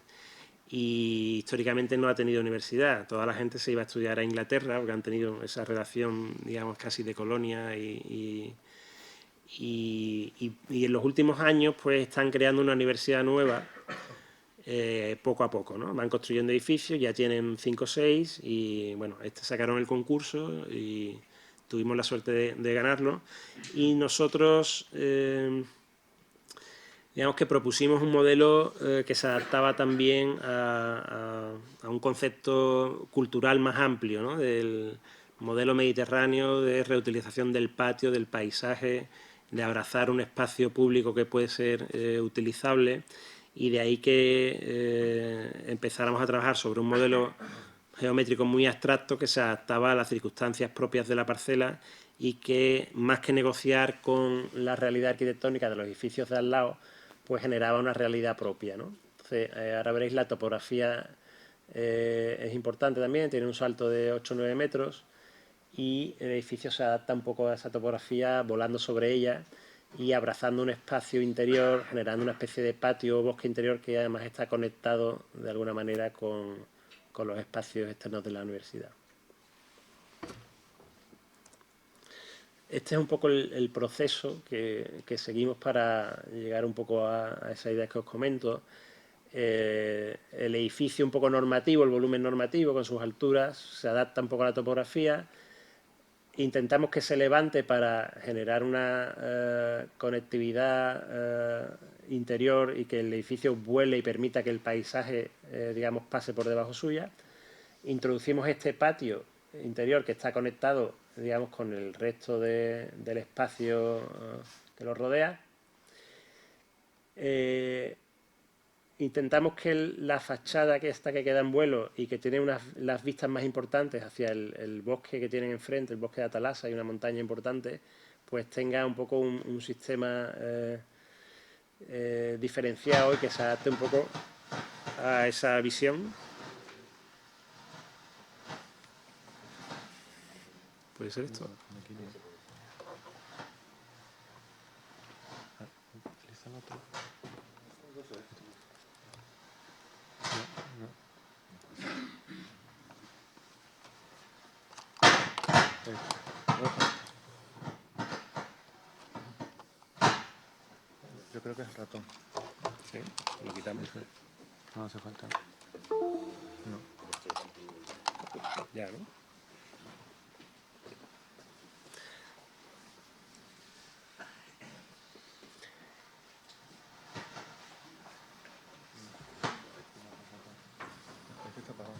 y históricamente no ha tenido universidad. Toda la gente se iba a estudiar a Inglaterra porque han tenido esa relación, digamos, casi de colonia, y en los últimos años pues están creando una universidad nueva, poco a poco, ¿no? Van construyendo edificios, ya tienen 5 o 6, y bueno, sacaron el concurso y tuvimos la suerte de ganarlo. Y nosotros digamos que propusimos un modelo que se adaptaba también a un concepto cultural más amplio, ¿no?, del modelo mediterráneo de reutilización del patio, del paisaje, de abrazar un espacio público que puede ser utilizable, y de ahí que empezáramos a trabajar sobre un modelo geométrico muy abstracto que se adaptaba a las circunstancias propias de la parcela y que, más que negociar con la realidad arquitectónica de los edificios de al lado, pues generaba una realidad propia, ¿no? Entonces, ahora veréis, la topografía es importante también, tiene un salto de 8 o 9 metros, y el edificio se adapta un poco a esa topografía, volando sobre ella y abrazando un espacio interior, generando una especie de patio o bosque interior que además está conectado de alguna manera con los espacios externos de la universidad. Este es un poco el proceso que seguimos para llegar un poco a esa idea que os comento. El edificio un poco normativo, el volumen normativo con sus alturas, se adapta un poco a la topografía. Intentamos que se levante para generar una conectividad interior y que el edificio vuele y permita que el paisaje, digamos, pase por debajo suya. Introducimos este patio interior que está conectado, digamos, con el resto del espacio que lo rodea. Intentamos que la fachada que queda en vuelo y que tiene las vistas más importantes hacia el bosque que tienen enfrente, el bosque de Atalasa y una montaña importante, pues tenga un poco un sistema diferenciado y que se adapte un poco a esa visión. ¿Puede ser esto? Yo creo que es el ratón. Sí, lo quitamos. No hace falta. No. Ya, ¿no? Este está apagado.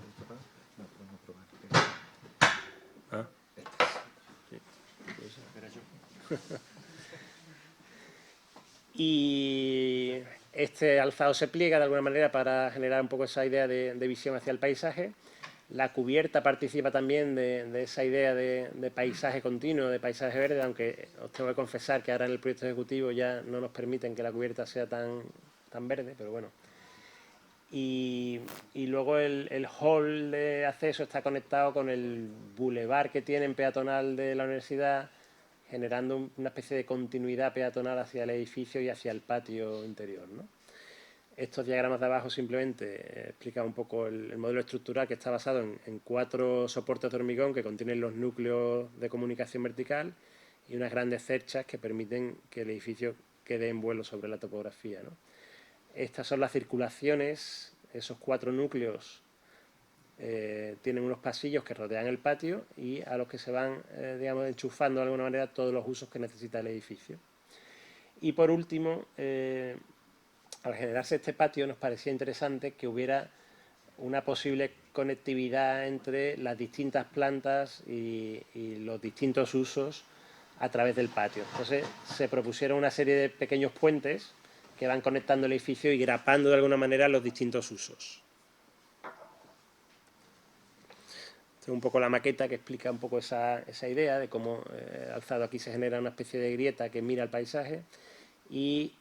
¿Está apagado? No, podemos probar. Ah. Sí, puede ser. Era yo. Y este alzado se pliega de alguna manera para generar un poco esa idea de visión hacia el paisaje. La cubierta participa también de esa idea de paisaje continuo, de paisaje verde, aunque os tengo que confesar que ahora en el proyecto ejecutivo ya no nos permiten que la cubierta sea tan verde, pero bueno. Y luego el hall de acceso está conectado con el bulevar que tienen peatonal de la universidad, generando una especie de continuidad peatonal hacia el edificio y hacia el patio interior, ¿no? Estos diagramas de abajo simplemente explican un poco el modelo estructural, que está basado en 4 soportes de hormigón que contienen los núcleos de comunicación vertical y unas grandes cerchas que permiten que el edificio quede en vuelo sobre la topografía, ¿no? Estas son las circulaciones, esos 4 núcleos tienen unos pasillos que rodean el patio y a los que se van, digamos, enchufando de alguna manera todos los usos que necesita el edificio. Y por último, al generarse este patio nos parecía interesante que hubiera una posible conectividad entre las distintas plantas y los distintos usos a través del patio. Entonces se propusieron una serie de pequeños puentes que van conectando el edificio y grapando de alguna manera los distintos usos. Esta es un poco la maqueta que explica un poco esa idea de cómo alzado aquí se genera una especie de grieta que mira el paisaje y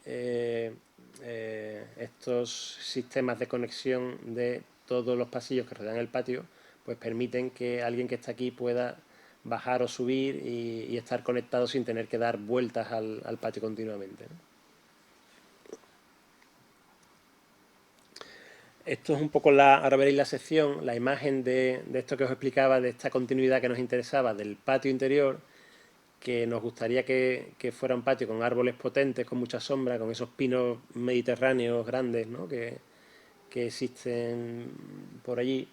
estos sistemas de conexión de todos los pasillos que rodean el patio pues permiten que alguien que está aquí pueda bajar o subir y estar conectado sin tener que dar vueltas al patio continuamente, ¿no? Esto es un poco ahora veréis la sección, la imagen de esto que os explicaba, de esta continuidad que nos interesaba del patio interior, que nos gustaría que fuera un patio con árboles potentes, con mucha sombra, con esos pinos mediterráneos grandes, ¿no?, que existen por allí,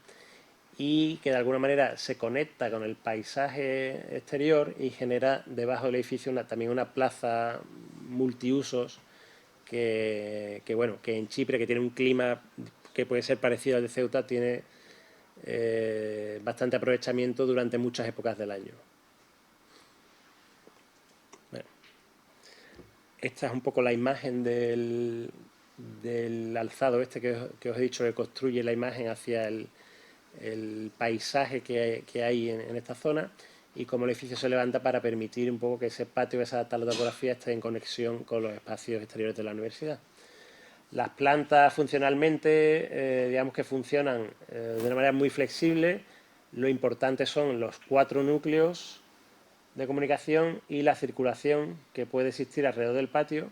y que de alguna manera se conecta con el paisaje exterior y genera debajo del edificio también una plaza multiusos bueno, que en Chipre, que tiene un clima que puede ser parecido al de Ceuta, tiene bastante aprovechamiento durante muchas épocas del año. Bueno, esta es un poco la imagen del alzado este que os he dicho, que construye la imagen hacia el paisaje que hay en esta zona, y cómo el edificio se levanta para permitir un poco que ese patio, esa topografía esté en conexión con los espacios exteriores de la universidad. Las plantas funcionalmente, digamos que funcionan de una manera muy flexible. Lo importante son los 4 núcleos de comunicación y la circulación que puede existir alrededor del patio,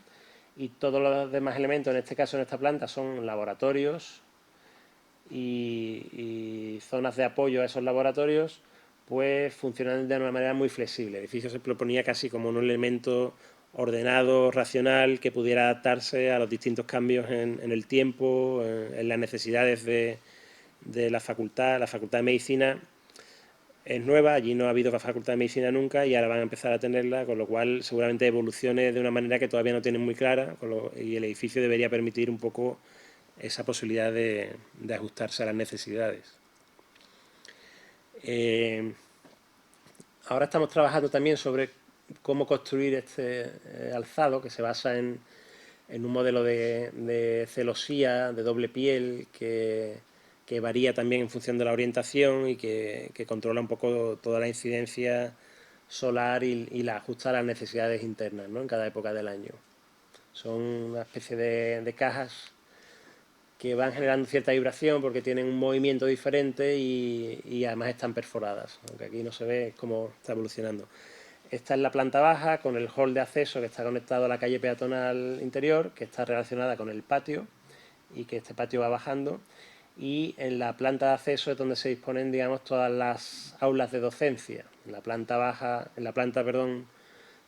y todos los demás elementos, en este caso en esta planta, son laboratorios y zonas de apoyo a esos laboratorios, pues funcionan de una manera muy flexible. El edificio se proponía casi como un elemento ordenado, racional, que pudiera adaptarse a los distintos cambios en el tiempo, en las necesidades de la facultad. La Facultad de Medicina es nueva, allí no ha habido Facultad de Medicina nunca y ahora van a empezar a tenerla, con lo cual seguramente evolucione de una manera que todavía no tienen muy clara, y el edificio debería permitir un poco esa posibilidad de ajustarse a las necesidades. Ahora estamos trabajando también sobre cómo construir este alzado, que se basa en en un modelo de celosía, de doble piel, que varía también en función de la orientación y que controla un poco toda la incidencia solar y la ajusta a las necesidades internas, ¿no?, en cada época del año. Son una especie de cajas que van generando cierta vibración porque tienen un movimiento diferente y además están perforadas, aunque aquí no se ve cómo está evolucionando. Esta es la planta baja con el hall de acceso que está conectado a la calle peatonal interior, que está relacionada con el patio y que este patio va bajando. Y en la planta de acceso es donde se disponen, digamos, todas las aulas de docencia. En la planta baja, en la planta, perdón,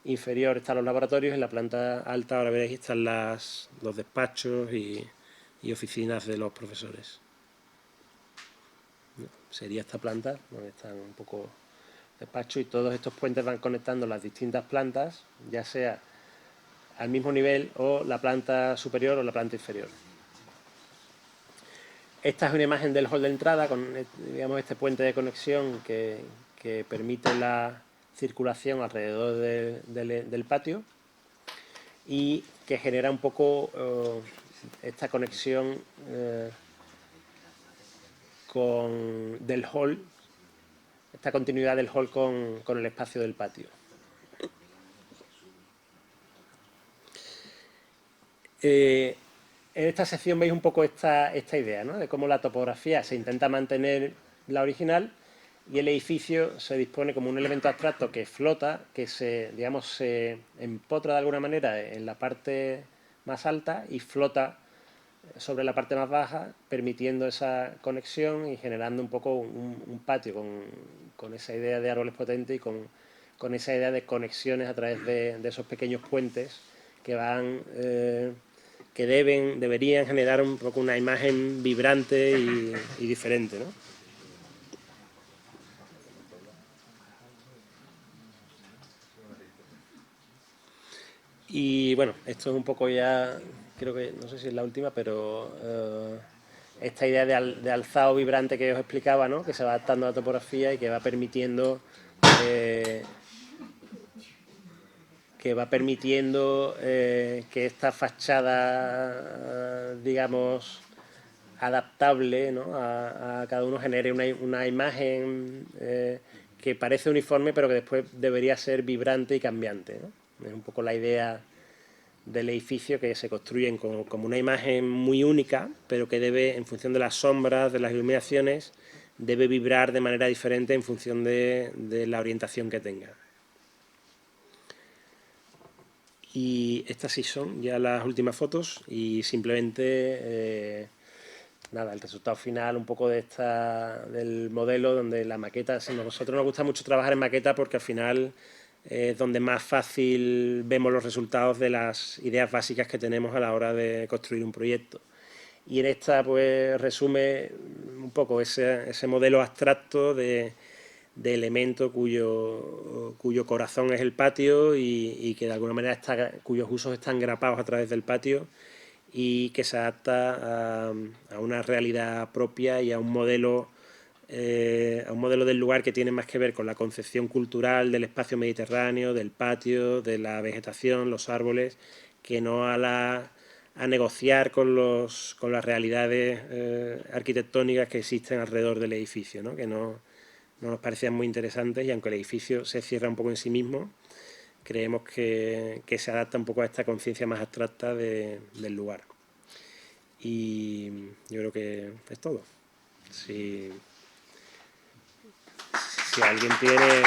inferior están los laboratorios, en la planta alta, ahora veréis, están los despachos y oficinas de los profesores. Sería esta planta donde están un poco despachos, y todos estos puentes van conectando las distintas plantas, ya sea al mismo nivel o la planta superior o la planta inferior. Esta es una imagen del hall de entrada con, digamos, este puente de conexión que permite la circulación alrededor del patio y que genera un poco esta conexión del hall, esta continuidad del hall con el espacio del patio. En esta sección veis un poco esta idea, ¿no?, de cómo la topografía se intenta mantener la original y el edificio se dispone como un elemento abstracto que flota, que se empotra de alguna manera en la parte más alta y flota sobre la parte más baja, permitiendo esa conexión y generando un poco un patio con esa idea de árboles potentes y con esa idea de conexiones a través de esos pequeños puentes que van que deberían generar un poco una imagen vibrante y diferente, ¿no? Y bueno, esto es un poco ya, creo que, no sé si es la última, pero esta idea de alzado vibrante que os explicaba, ¿no?, que se va adaptando a la topografía y que va permitiendo que esta fachada, digamos, adaptable, ¿no?, a cada uno genere una imagen que parece uniforme, pero que después debería ser vibrante y cambiante, ¿no? Es un poco la idea del edificio, que se construyen como una imagen muy única, pero que debe, en función de las sombras, de las iluminaciones, debe vibrar de manera diferente en función de la orientación que tenga. Y estas sí son ya las últimas fotos y simplemente nada, el resultado final un poco del modelo, donde la maqueta, a nosotros nos gusta mucho trabajar en maqueta porque al final es donde más fácil vemos los resultados de las ideas básicas que tenemos a la hora de construir un proyecto. Y en esta pues resume un poco ese modelo abstracto de elemento cuyo corazón es el patio y que de alguna manera cuyos usos están grapados a través del patio y que se adapta a una realidad propia y a un modelo del lugar que tiene más que ver con la concepción cultural del espacio mediterráneo, del patio, de la vegetación, los árboles, que no a negociar con las realidades arquitectónicas que existen alrededor del edificio, ¿no?, que no nos parecían muy interesantes, y aunque el edificio se cierra un poco en sí mismo, creemos que se adapta un poco a esta conciencia más abstracta del lugar. Y yo creo que es todo. Si alguien tiene...